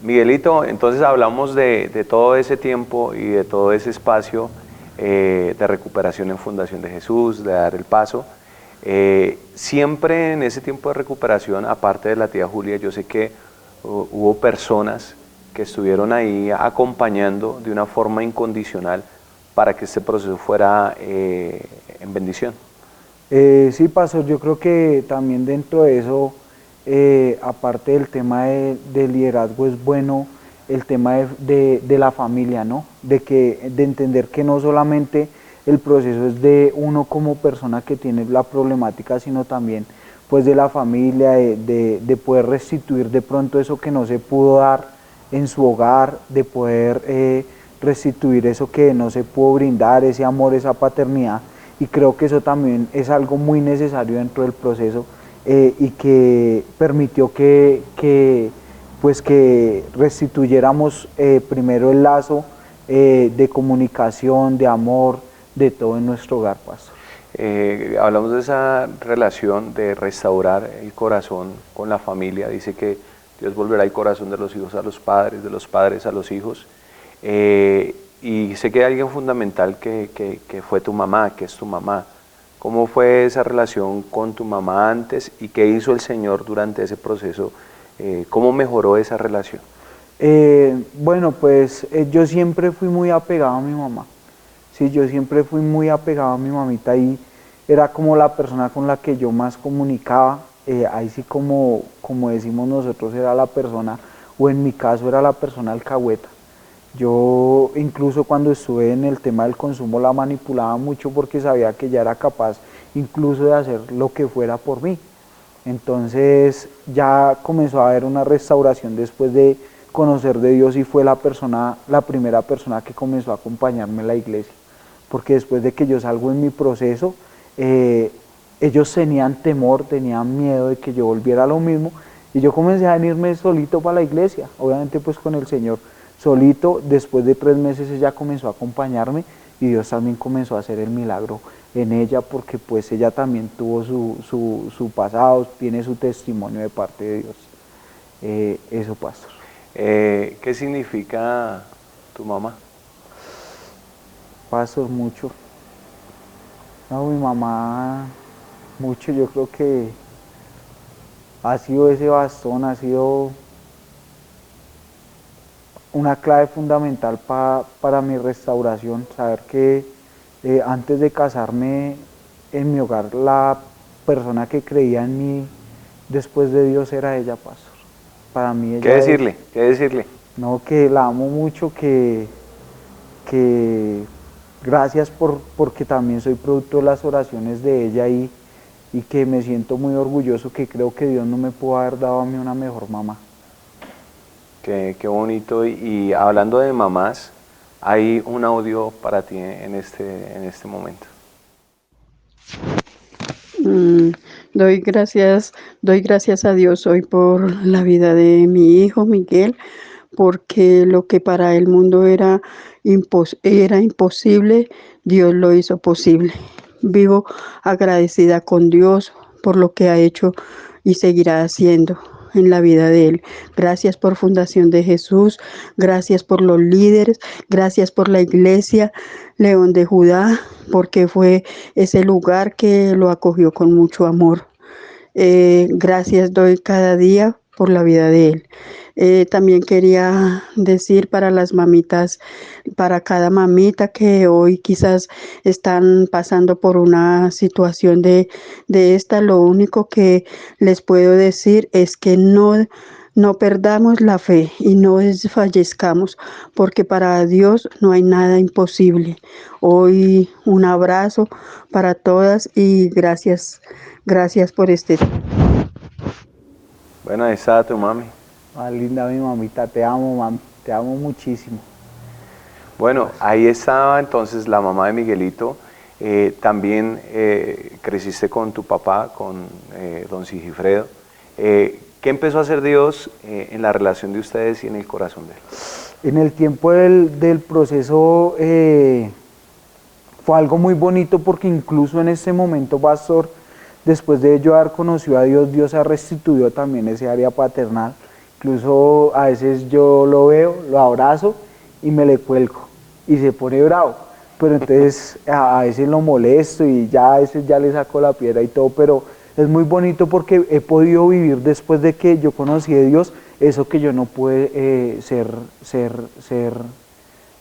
Miguelito, entonces hablamos de todo ese tiempo y de todo ese espacio de recuperación en Fundación de Jesús, de dar el paso. Siempre en ese tiempo de recuperación, aparte de la tía Julia, yo sé que hubo personas que estuvieron ahí acompañando de una forma incondicional para que este proceso fuera en bendición. Sí, pastor, yo creo que también dentro de eso, aparte del tema de liderazgo, es bueno el tema de la familia, ¿no? De entender que no solamente el proceso es de uno como persona que tiene la problemática, sino también pues de la familia, de poder restituir de pronto eso que no se pudo dar en su hogar, de poder restituir eso que no se pudo brindar, ese amor, esa paternidad. Y creo que eso también es algo muy necesario dentro del proceso y que permitió que restituyéramos primero el lazo de comunicación, de amor, de todo en nuestro hogar, pastor. Hablamos de esa relación de restaurar el corazón con la familia. Dice que Dios volverá el corazón de los hijos a los padres, de los padres a los hijos. Y sé que hay alguien fundamental que fue tu mamá, que es tu mamá. ¿Cómo fue esa relación con tu mamá antes y qué hizo el Señor durante ese proceso? ¿Cómo mejoró esa relación? Bueno, pues yo siempre fui muy apegado a mi mamá. Sí, yo siempre fui muy apegado a mi mamita y era como la persona con la que yo más comunicaba. Ahí sí como decimos nosotros, era la persona, o en mi caso era la persona alcahueta. Yo incluso cuando estuve en el tema del consumo la manipulaba mucho porque sabía que ella era capaz incluso de hacer lo que fuera por mí. Entonces ya comenzó a haber una restauración después de conocer de Dios y fue la primera persona que comenzó a acompañarme en la iglesia. Porque después de que yo salgo en mi proceso, ellos tenían temor, tenían miedo de que yo volviera a lo mismo y yo comencé a venirme solito para la iglesia, obviamente pues con el Señor. Solito, después de 3 meses ella comenzó a acompañarme y Dios también comenzó a hacer el milagro en ella porque pues ella también tuvo su pasado, tiene su testimonio de parte de Dios. Eso, pastor. ¿Qué significa tu mamá? Pastor, mucho. No, mi mamá, mucho, yo creo que ha sido ese bastón, ha sido una clave fundamental para mi restauración, saber que antes de casarme en mi hogar la persona que creía en mí después de Dios era ella, pastor. Para mí ella ¿Qué decirle? No, que la amo mucho, que gracias porque también soy producto de las oraciones de ella y que me siento muy orgulloso, que creo que Dios no me pudo haber dado a mí una mejor mamá. Qué bonito. Y hablando de mamás, hay un audio para ti en este momento. Doy gracias a Dios hoy por la vida de mi hijo Miguel, porque lo que para el mundo era imposible, Dios lo hizo posible. Vivo agradecida con Dios por lo que ha hecho y seguirá haciendo en la vida de él. Gracias por Fundación de Jesús, gracias por los líderes, gracias por la iglesia León de Judá, porque fue ese lugar que lo acogió con mucho amor. Gracias doy cada día por la vida de él. También quería decir para las mamitas, para cada mamita que hoy quizás están pasando por una situación de esta, lo único que les puedo decir es que no perdamos la fe y no desfallezcamos, porque para Dios no hay nada imposible. Hoy un abrazo para todas y gracias por este tiempo. Bueno, ahí está tu mami. Linda mi mamita, te amo, mami, te amo muchísimo. Bueno, ahí estaba entonces la mamá de Miguelito. También creciste con tu papá, con don Sigifredo. ¿Qué empezó a hacer Dios en la relación de ustedes y en el corazón de Él? En el tiempo del proceso fue algo muy bonito, porque incluso en ese momento, pastor, después de yo haber conocido a Dios, Dios ha restituido también ese área paternal. Incluso a veces yo lo veo, lo abrazo y me le cuelgo y se pone bravo. Pero entonces a veces lo molesto y ya a veces ya le saco la piedra y todo, pero es muy bonito porque he podido vivir, después de que yo conocí a Dios, eso que yo no pude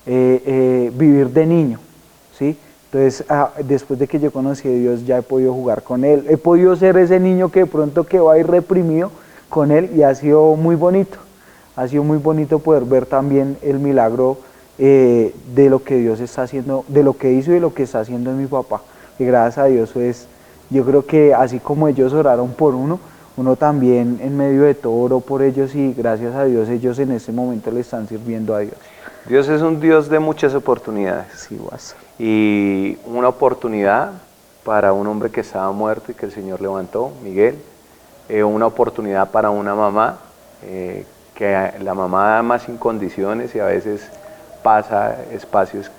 vivir de niño, ¿sí? Entonces, después de que yo conocí a Dios, ya he podido jugar con Él, he podido ser ese niño que de pronto quedó ahí reprimido con Él, y ha sido muy bonito poder ver también el milagro de lo que Dios está haciendo, de lo que hizo y de lo que está haciendo en mi papá. Y gracias a Dios, yo creo que así como ellos oraron por uno también en medio de todo oró por ellos, y gracias a Dios ellos en ese momento le están sirviendo a Dios. Dios es un Dios de muchas oportunidades. Sí, guasa. Y una oportunidad para un hombre que estaba muerto y que el Señor levantó, Miguel. Una oportunidad para una mamá, que la mamá ama sin condiciones y a veces pasa espacios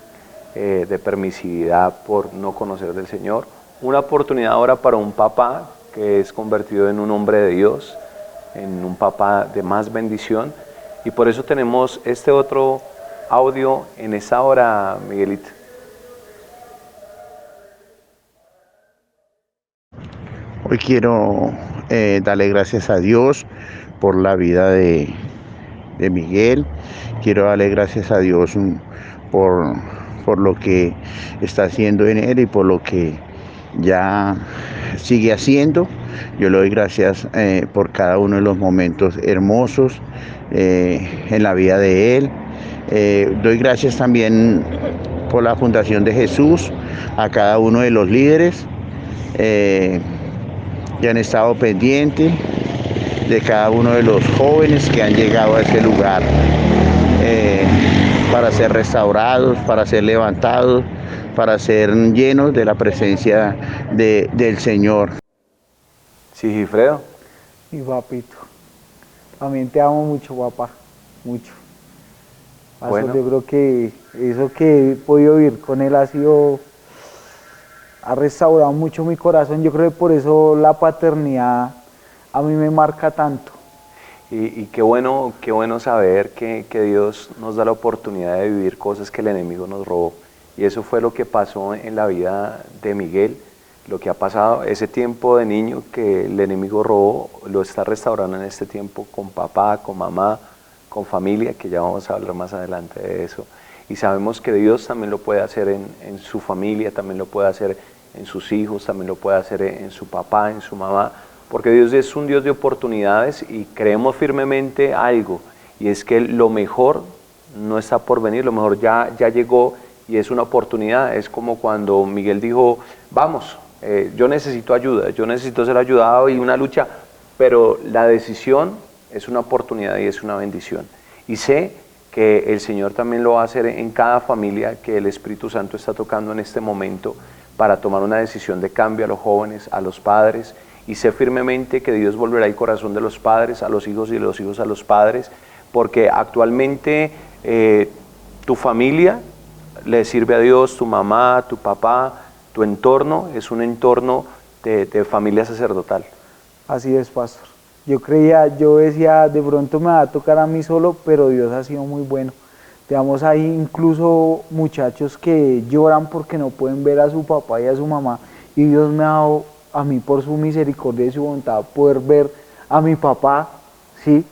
de permisividad por no conocer del Señor. Una oportunidad ahora para un papá que es convertido en un hombre de Dios, en un papá de más bendición. Y por eso tenemos este otro audio en esa hora, Miguelito. Hoy quiero darle gracias a Dios por la vida de Miguel. Quiero darle gracias a Dios por lo que está haciendo en él y por lo que ya sigue haciendo. Yo le doy gracias por cada uno de los momentos hermosos en la vida de él. Doy gracias también por la Fundación de Jesús, a cada uno de los líderes que han estado pendientes de cada uno de los jóvenes que han llegado a ese lugar para ser restaurados, para ser levantados, para ser llenos de la presencia del Señor. Sí, Gifredo. Y papito, también te amo mucho, papá, mucho. Bueno. Yo creo que eso que he podido vivir con él ha restaurado mucho mi corazón. Yo creo que por eso la paternidad a mí me marca tanto. Y qué bueno saber que Dios nos da la oportunidad de vivir cosas que el enemigo nos robó. Y eso fue lo que pasó en la vida de Miguel, lo que ha pasado, ese tiempo de niño que el enemigo robó, lo está restaurando en este tiempo con papá, con mamá, con familia, que ya vamos a hablar más adelante de eso. Y sabemos que Dios también lo puede hacer en su familia, también lo puede hacer en sus hijos, también lo puede hacer en su papá, en su mamá, porque Dios es un Dios de oportunidades y creemos firmemente algo, y es que lo mejor no está por venir, lo mejor ya llegó y es una oportunidad. Es como cuando Miguel dijo, vamos, yo necesito ayuda, yo necesito ser ayudado y una lucha, pero la decisión es una oportunidad y es una bendición. Y sé que el Señor también lo va a hacer en cada familia que el Espíritu Santo está tocando en este momento para tomar una decisión de cambio a los jóvenes, a los padres, y sé firmemente que Dios volverá el corazón de los padres a los hijos y de los hijos a los padres, porque actualmente tu familia le sirve a Dios, tu mamá, tu papá, tu entorno es un entorno de familia sacerdotal. Así es, pastor. Yo decía, de pronto me va a tocar a mí solo, pero Dios ha sido muy bueno. Tenemos ahí incluso muchachos que lloran porque no pueden ver a su papá y a su mamá, y Dios me ha dado a mí, por su misericordia y su bondad, poder ver a mi papá, ¿sí?,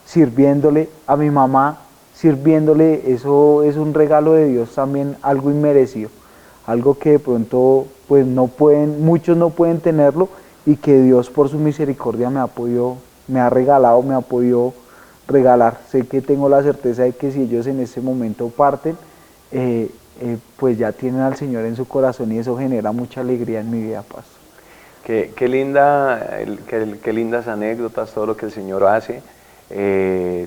sirviéndole, a mi mamá sirviéndole. Eso es un regalo de Dios también, algo inmerecido, algo que de pronto pues muchos no pueden tenerlo, y que Dios por su misericordia me ha podido regalar. Sé que tengo la certeza de que si ellos en ese momento parten, pues ya tienen al Señor en su corazón, y eso genera mucha alegría en mi vida, pastor. Qué lindas anécdotas, todo lo que el Señor hace,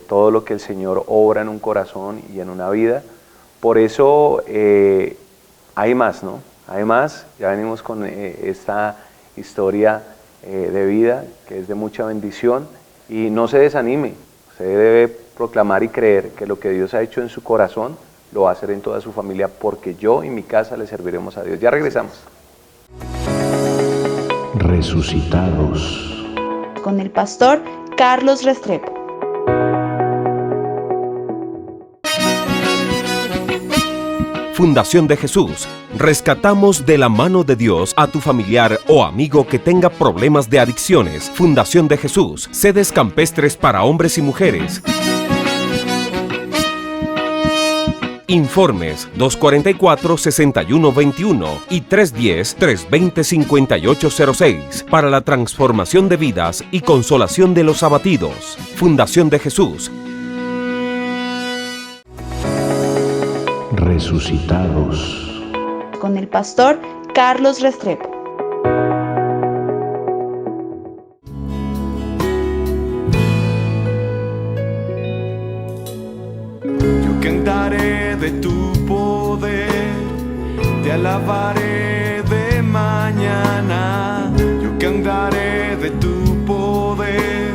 todo lo que el Señor obra en un corazón y en una vida. Por eso hay más, ¿no? Hay más. Ya venimos con esta historia de vida que es de mucha bendición, Y no se desanime, usted debe proclamar y creer que lo que Dios ha hecho en su corazón lo va a hacer en toda su familia, porque yo y mi casa le serviremos a Dios. Ya regresamos. Resucitados. Con el pastor Carlos Restrepo. Fundación de Jesús. Rescatamos de la mano de Dios a tu familiar o amigo que tenga problemas de adicciones. Fundación de Jesús. Sedes campestres para hombres y mujeres. Informes 244-6121 y 310-320-5806 para la transformación de vidas y consolación de los abatidos. Fundación de Jesús. Resucitados. Con el pastor Carlos Restrepo. Yo cantaré de tu poder, te alabaré de mañana. Yo cantaré de tu poder,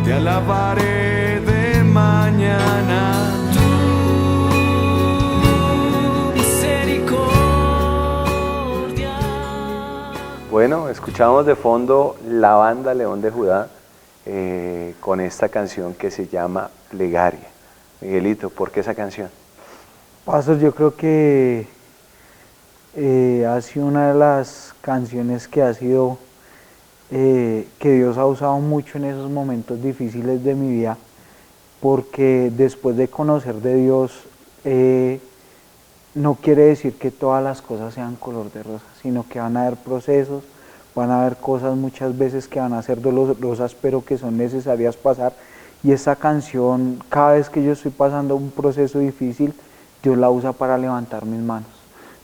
te alabaré de mañana. Bueno, escuchamos de fondo la banda León de Judá con esta canción que se llama Plegaria. Miguelito, ¿por qué esa canción? Pastor, yo creo que ha sido una de las canciones que ha sido, que Dios ha usado mucho en esos momentos difíciles de mi vida, porque después de conocer de Dios, no quiere decir que todas las cosas sean color de rosa, sino que van a haber procesos, van a haber cosas muchas veces que van a ser dolorosas, pero que son necesarias pasar. Y esta canción, cada vez que yo estoy pasando un proceso difícil, Dios la usa para levantar mis manos.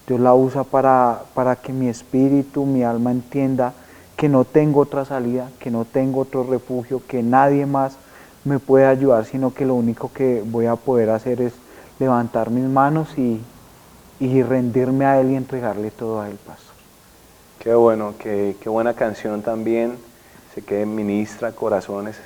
Dios la usa para que mi espíritu, mi alma entienda que no tengo otra salida, que no tengo otro refugio, que nadie más me puede ayudar, sino que lo único que voy a poder hacer es levantar mis manos y rendirme a Él y entregarle todo a Él, pastor. Qué bueno, qué buena canción también. Sé que ministra corazones,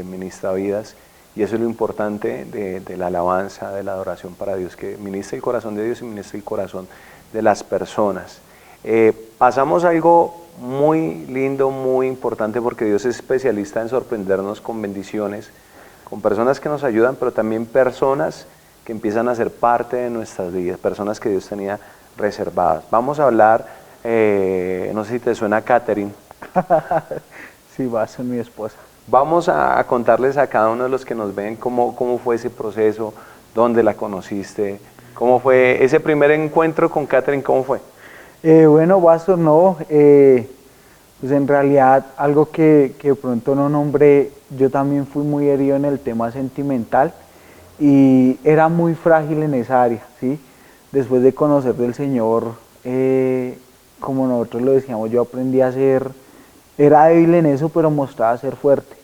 ministra vidas, y eso es lo importante de la alabanza, de la adoración para Dios, que ministre el corazón de Dios y ministre el corazón de las personas. Pasamos a algo muy lindo, muy importante, porque Dios es especialista en sorprendernos con bendiciones, con personas que nos ayudan, pero también personas que empiezan a ser parte de nuestras vidas, personas que Dios tenía reservadas. Vamos a hablar, no sé si te suena Catherine. Sí, va a ser mi esposa. Vamos a contarles a cada uno de los que nos ven cómo fue ese proceso, dónde la conociste, cómo fue ese primer encuentro con Catherine, ¿cómo fue? Bueno, pastor, no, pues en realidad algo que pronto no nombré, yo también fui muy herido en el tema sentimental y era muy frágil en esa área, ¿sí? Después de conocer del Señor, como nosotros lo decíamos, yo aprendí a ser, era débil en eso, pero mostraba ser fuerte.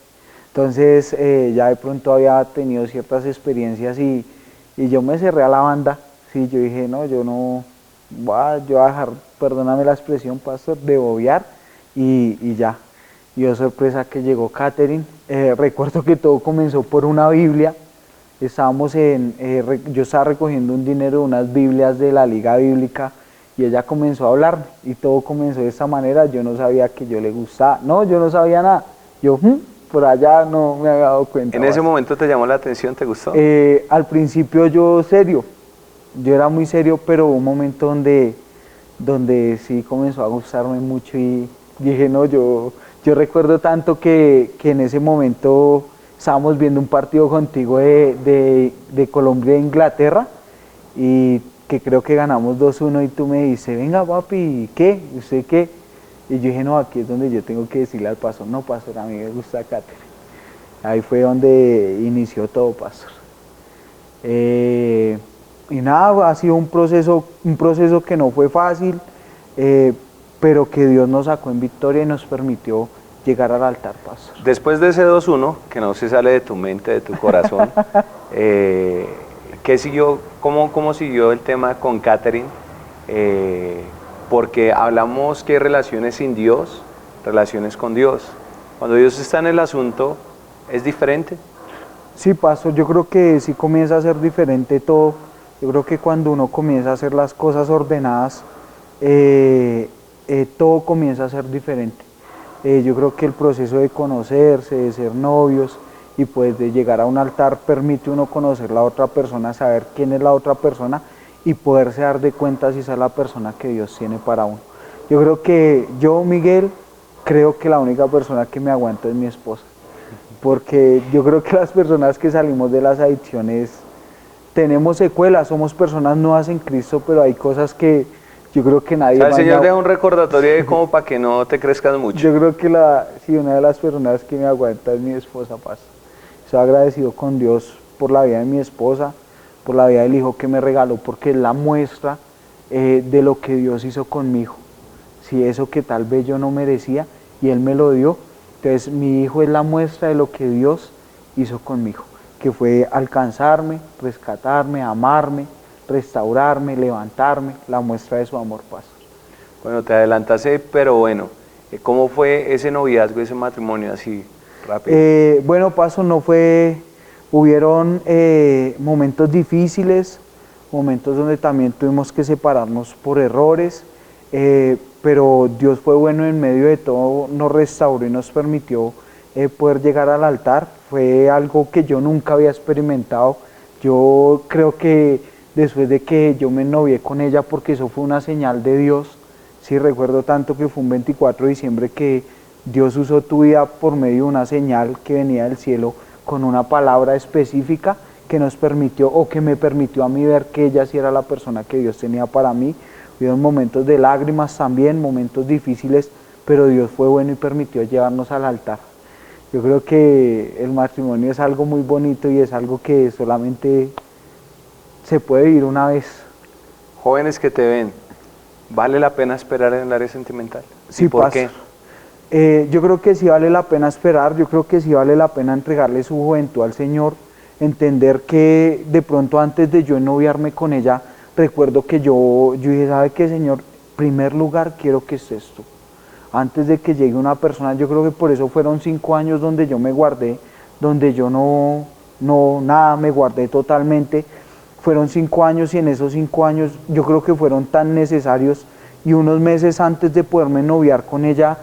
Entonces ya de pronto había tenido ciertas experiencias y yo me cerré a la banda, ¿sí? Yo dije, no, yo voy a dejar, perdóname la expresión, pastor, de bobear y ya. Y oh sorpresa que llegó Catherine. Recuerdo que todo comenzó por una Biblia. Estábamos yo estaba recogiendo un dinero de unas Biblias de la Liga Bíblica y ella comenzó a hablarme y todo comenzó de esta manera. Yo no sabía que yo le gustaba, no, yo no sabía nada. Yo por allá no me había dado cuenta. ¿En ese momento te llamó la atención, te gustó? Al principio yo era muy serio, pero hubo un momento donde sí comenzó a gustarme mucho y dije, no, yo recuerdo tanto que en ese momento estábamos viendo un partido contigo de Colombia e Inglaterra y que creo que ganamos 2-1 y tú me dices, venga papi, ¿qué? ¿Usted qué? Y yo dije, no, aquí es donde yo tengo que decirle al pastor, no pastor, a mí me gusta Catherine. Ahí fue donde inició todo, pastor. Y nada, ha sido un proceso que no fue fácil, pero que Dios nos sacó en victoria y nos permitió llegar al altar, pastor. Después de ese 2-1, que no se sale de tu mente, de tu corazón, ¿qué siguió? ¿Cómo siguió el tema con Catherine? Porque hablamos que hay relaciones sin Dios, relaciones con Dios. Cuando Dios está en el asunto, ¿Es diferente? Sí, pastor, yo creo que sí comienza a ser diferente todo. Yo creo que cuando uno comienza a hacer las cosas ordenadas, todo comienza a ser diferente. Yo creo que el proceso de conocerse, de ser novios y pues de llegar a un altar permite uno conocer a la otra persona, saber quién es la otra persona y poderse dar de cuenta si esa es la persona que Dios tiene para uno. Yo creo que yo, Miguel, creo que la única persona que me aguanta es mi esposa, porque yo creo que las personas que salimos de las adicciones tenemos secuelas, somos personas nuevas en Cristo, pero hay cosas que yo creo que nadie... O sea, el Señor deja un recordatorio de como para que no te crezcas mucho. Yo creo que sí, una de las personas que me aguanta es mi esposa, Paz. Estoy agradecido con Dios por la vida de mi esposa, por la vida del hijo que me regaló, porque es la muestra de lo que Dios hizo conmigo. Si eso que tal vez yo no merecía y Él me lo dio, entonces mi hijo es la muestra de lo que Dios hizo conmigo, que fue alcanzarme, rescatarme, amarme, restaurarme, levantarme, la muestra de su amor, pastor. Bueno, te adelantaste, pero bueno, ¿cómo fue ese noviazgo, ese matrimonio así rápido? Bueno, pastor, hubieron momentos difíciles, momentos donde también tuvimos que separarnos por errores, pero Dios fue bueno en medio de todo, nos restauró y nos permitió poder llegar al altar. Fue algo que yo nunca había experimentado. Yo creo que después de que yo me novié con ella, porque eso fue una señal de Dios, sí recuerdo tanto que fue un 24 de diciembre que Dios usó tu vida por medio de una señal que venía del cielo con una palabra específica que nos permitió o que me permitió a mí ver que ella sí era la persona que Dios tenía para mí. Hubieron momentos de lágrimas también, momentos difíciles, pero Dios fue bueno y permitió llevarnos al altar. Yo creo que el matrimonio es algo muy bonito y es algo que solamente se puede vivir una vez. Jóvenes que te ven, ¿vale la pena esperar en el área sentimental? Sí, ¿Por qué? Yo creo que sí vale la pena esperar, yo creo que sí vale la pena entregarle su juventud al Señor, entender que de pronto antes de yo noviarme con ella, recuerdo que yo dije, ¿sabe qué, Señor? En primer lugar quiero que estés tú. Antes de que llegue una persona, yo creo que por eso fueron 5 años donde yo me guardé, donde yo nada, me guardé totalmente. Fueron 5 años y en esos 5 años yo creo que fueron tan necesarios y unos meses antes de poderme noviar con ella,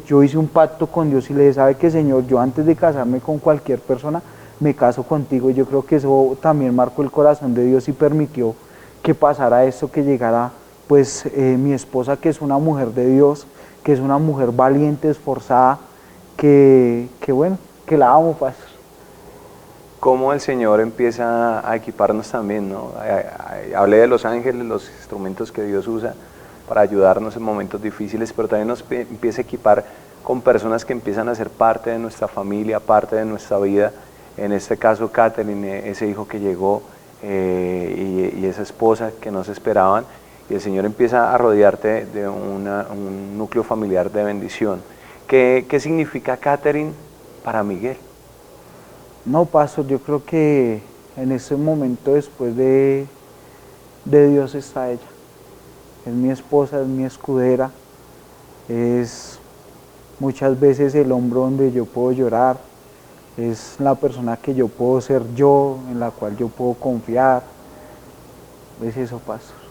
yo hice un pacto con Dios y le dije, ¿sabe qué, Señor? Yo antes de casarme con cualquier persona, me caso contigo. Y yo creo que eso también marcó el corazón de Dios y permitió que pasara esto, que llegara pues mi esposa, que es una mujer de Dios, que es una mujer valiente, esforzada, que bueno, que la amo, pastor. Cómo el Señor empieza a equiparnos también, ¿no? Hablé de los ángeles, los instrumentos que Dios usa para ayudarnos en momentos difíciles, pero también nos empieza a equipar con personas que empiezan a ser parte de nuestra familia, parte de nuestra vida. En este caso, Catherine, ese hijo que llegó y esa esposa que no se esperaban, y el Señor empieza a rodearte de un núcleo familiar de bendición. ¿Qué significa Catherine para Miguel? No, pastor, yo creo que en ese momento después de Dios está ella. Es mi esposa, es mi escudera, es muchas veces el hombro donde yo puedo llorar, es la persona que yo puedo ser yo, en la cual yo puedo confiar. Es eso, pastor.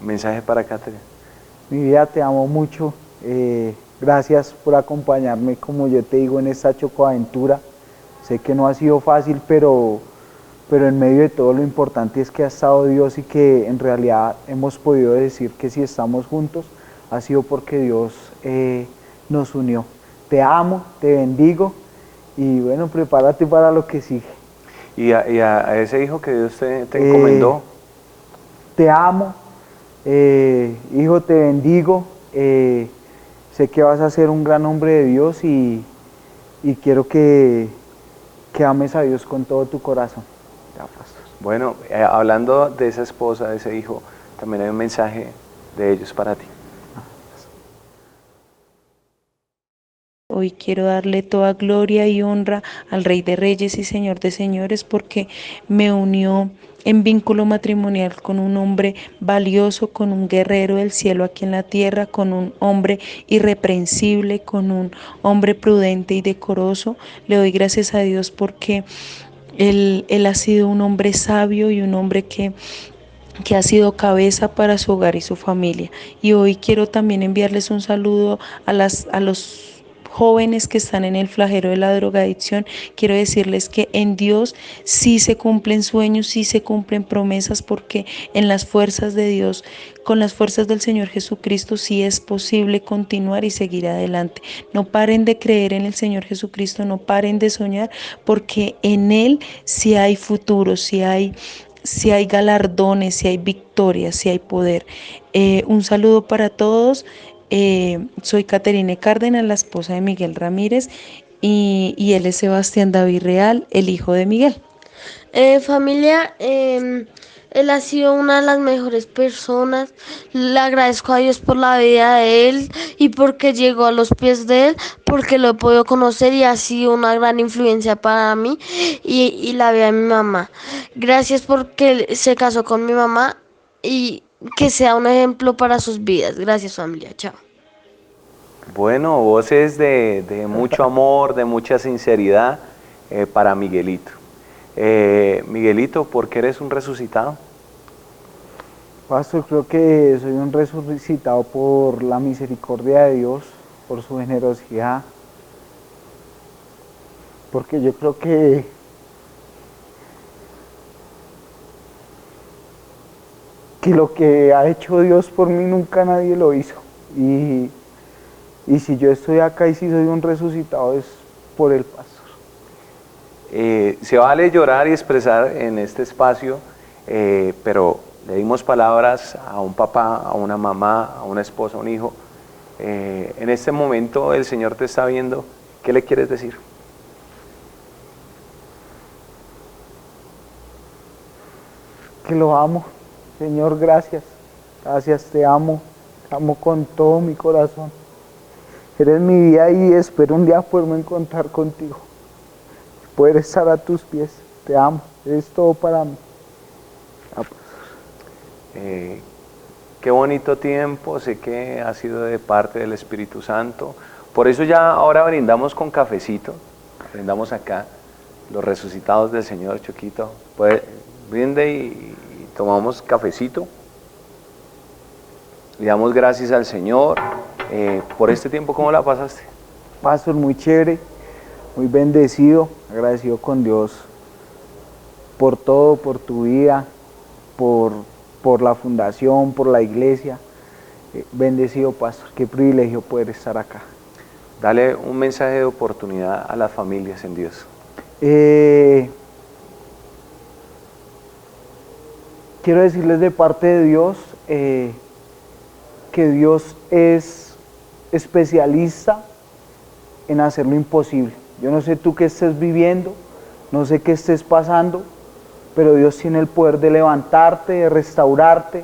Mensaje para Catherine. Mi vida, te amo mucho. Gracias por acompañarme, como yo te digo, en esta chocoaventura. Sé que no ha sido fácil, pero en medio de todo lo importante es que ha estado Dios y que en realidad hemos podido decir que si estamos juntos ha sido porque Dios nos unió. Te amo, te bendigo y bueno, prepárate para lo que sigue. ¿Y a ese hijo que Dios te encomendó? Te amo, hijo, te bendigo. Sé que vas a ser un gran hombre de Dios y quiero que ames a Dios con todo tu corazón. Ya, pastor. Bueno, hablando de esa esposa, de ese hijo, también hay un mensaje de ellos para ti. Hoy quiero darle toda gloria y honra al Rey de Reyes y Señor de Señores porque me unió en vínculo matrimonial con un hombre valioso, con un guerrero del cielo aquí en la tierra, con un hombre irreprensible, con un hombre prudente y decoroso. Le doy gracias a Dios porque él ha sido un hombre sabio y un hombre que ha sido cabeza para su hogar y su familia. Y hoy quiero también enviarles un saludo a los jóvenes que están en el flagelo de la drogadicción. Quiero decirles que en Dios sí se cumplen sueños, sí se cumplen promesas, porque en las fuerzas de Dios, con las fuerzas del Señor Jesucristo, sí es posible continuar y seguir adelante. No paren de creer en el Señor Jesucristo, no paren de soñar, porque en Él sí hay futuro, sí hay galardones, si hay victorias, si hay poder. Un saludo para todos. Soy Caterine Cárdenas, la esposa de Miguel Ramírez, y él es Sebastián David Real, el hijo de Miguel. Familia, él ha sido una de las mejores personas. Le agradezco a Dios por la vida de él y porque llegó a los pies de él, porque lo he podido conocer y ha sido una gran influencia para mí y la vida de mi mamá. Gracias porque se casó con mi mamá y que sea un ejemplo para sus vidas. Gracias, familia. Chao. Bueno, voces de mucho amor, de mucha sinceridad para Miguelito. Miguelito, ¿por qué eres un resucitado? Pastor, creo que soy un resucitado por la misericordia de Dios, por su generosidad, porque yo creo que lo que ha hecho Dios por mí nunca nadie lo hizo, y si yo estoy acá y si soy un resucitado es por el pastor. Se vale llorar y expresar en este espacio, pero le dimos palabras a un papá, a una mamá, a una esposa, a un hijo. En este momento el Señor te está viendo. ¿Qué le quieres decir? Que lo amo. Señor, gracias. Gracias, te amo con todo mi corazón. Eres mi vida y espero un día poderme encontrar contigo. Poder estar a tus pies. Te amo. Eres todo para mí. Qué bonito tiempo. Sé que ha sido de parte del Espíritu Santo. Por eso ya ahora brindamos con cafecito. Brindamos acá los resucitados del Señor. Choquito, brinde y tomamos cafecito. Le damos gracias al Señor por este tiempo. ¿Cómo la pasaste? Pastor, muy chévere, muy bendecido, agradecido con Dios por todo, por tu vida, por la fundación, por la iglesia. Bendecido, Pastor, qué privilegio poder estar acá. Dale un mensaje de oportunidad a las familias en Dios. Quiero decirles de parte de Dios que Dios es especialista en hacer lo imposible. Yo no sé tú qué estés viviendo, no sé qué estés pasando, pero Dios tiene el poder de levantarte, de restaurarte,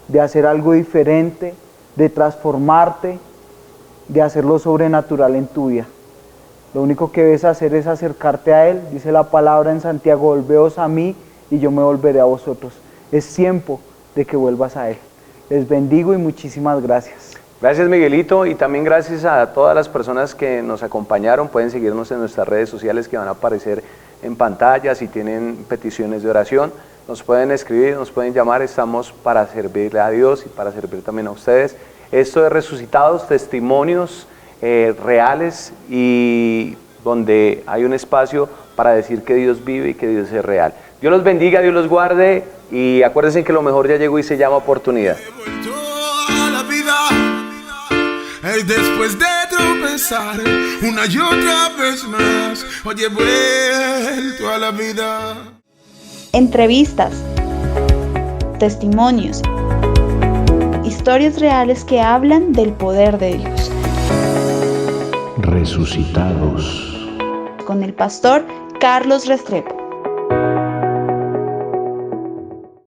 de hacer algo diferente, de transformarte, de hacer lo sobrenatural en tu vida. Lo único que debes hacer es acercarte a Él. Dice la palabra en Santiago: volveos a mí y yo me volveré a vosotros. Es tiempo de que vuelvas a Él. Les bendigo y muchísimas gracias. Gracias, Miguelito, y también gracias a todas las personas que nos acompañaron. Pueden seguirnos en nuestras redes sociales que van a aparecer en pantalla. Si tienen peticiones de oración, nos pueden escribir, nos pueden llamar. Estamos para servirle a Dios y para servir también a ustedes. Esto es Resucitados, testimonios reales, y donde hay un espacio para decir que Dios vive y que Dios es real. Dios los bendiga, Dios los guarde, y acuérdense que lo mejor ya llegó y se llama oportunidad. Después de tropezar una y otra vez más, hoy he vuelto a la vida. Entrevistas, testimonios, historias reales que hablan del poder de Dios. Resucitados. Con el pastor Carlos Restrepo.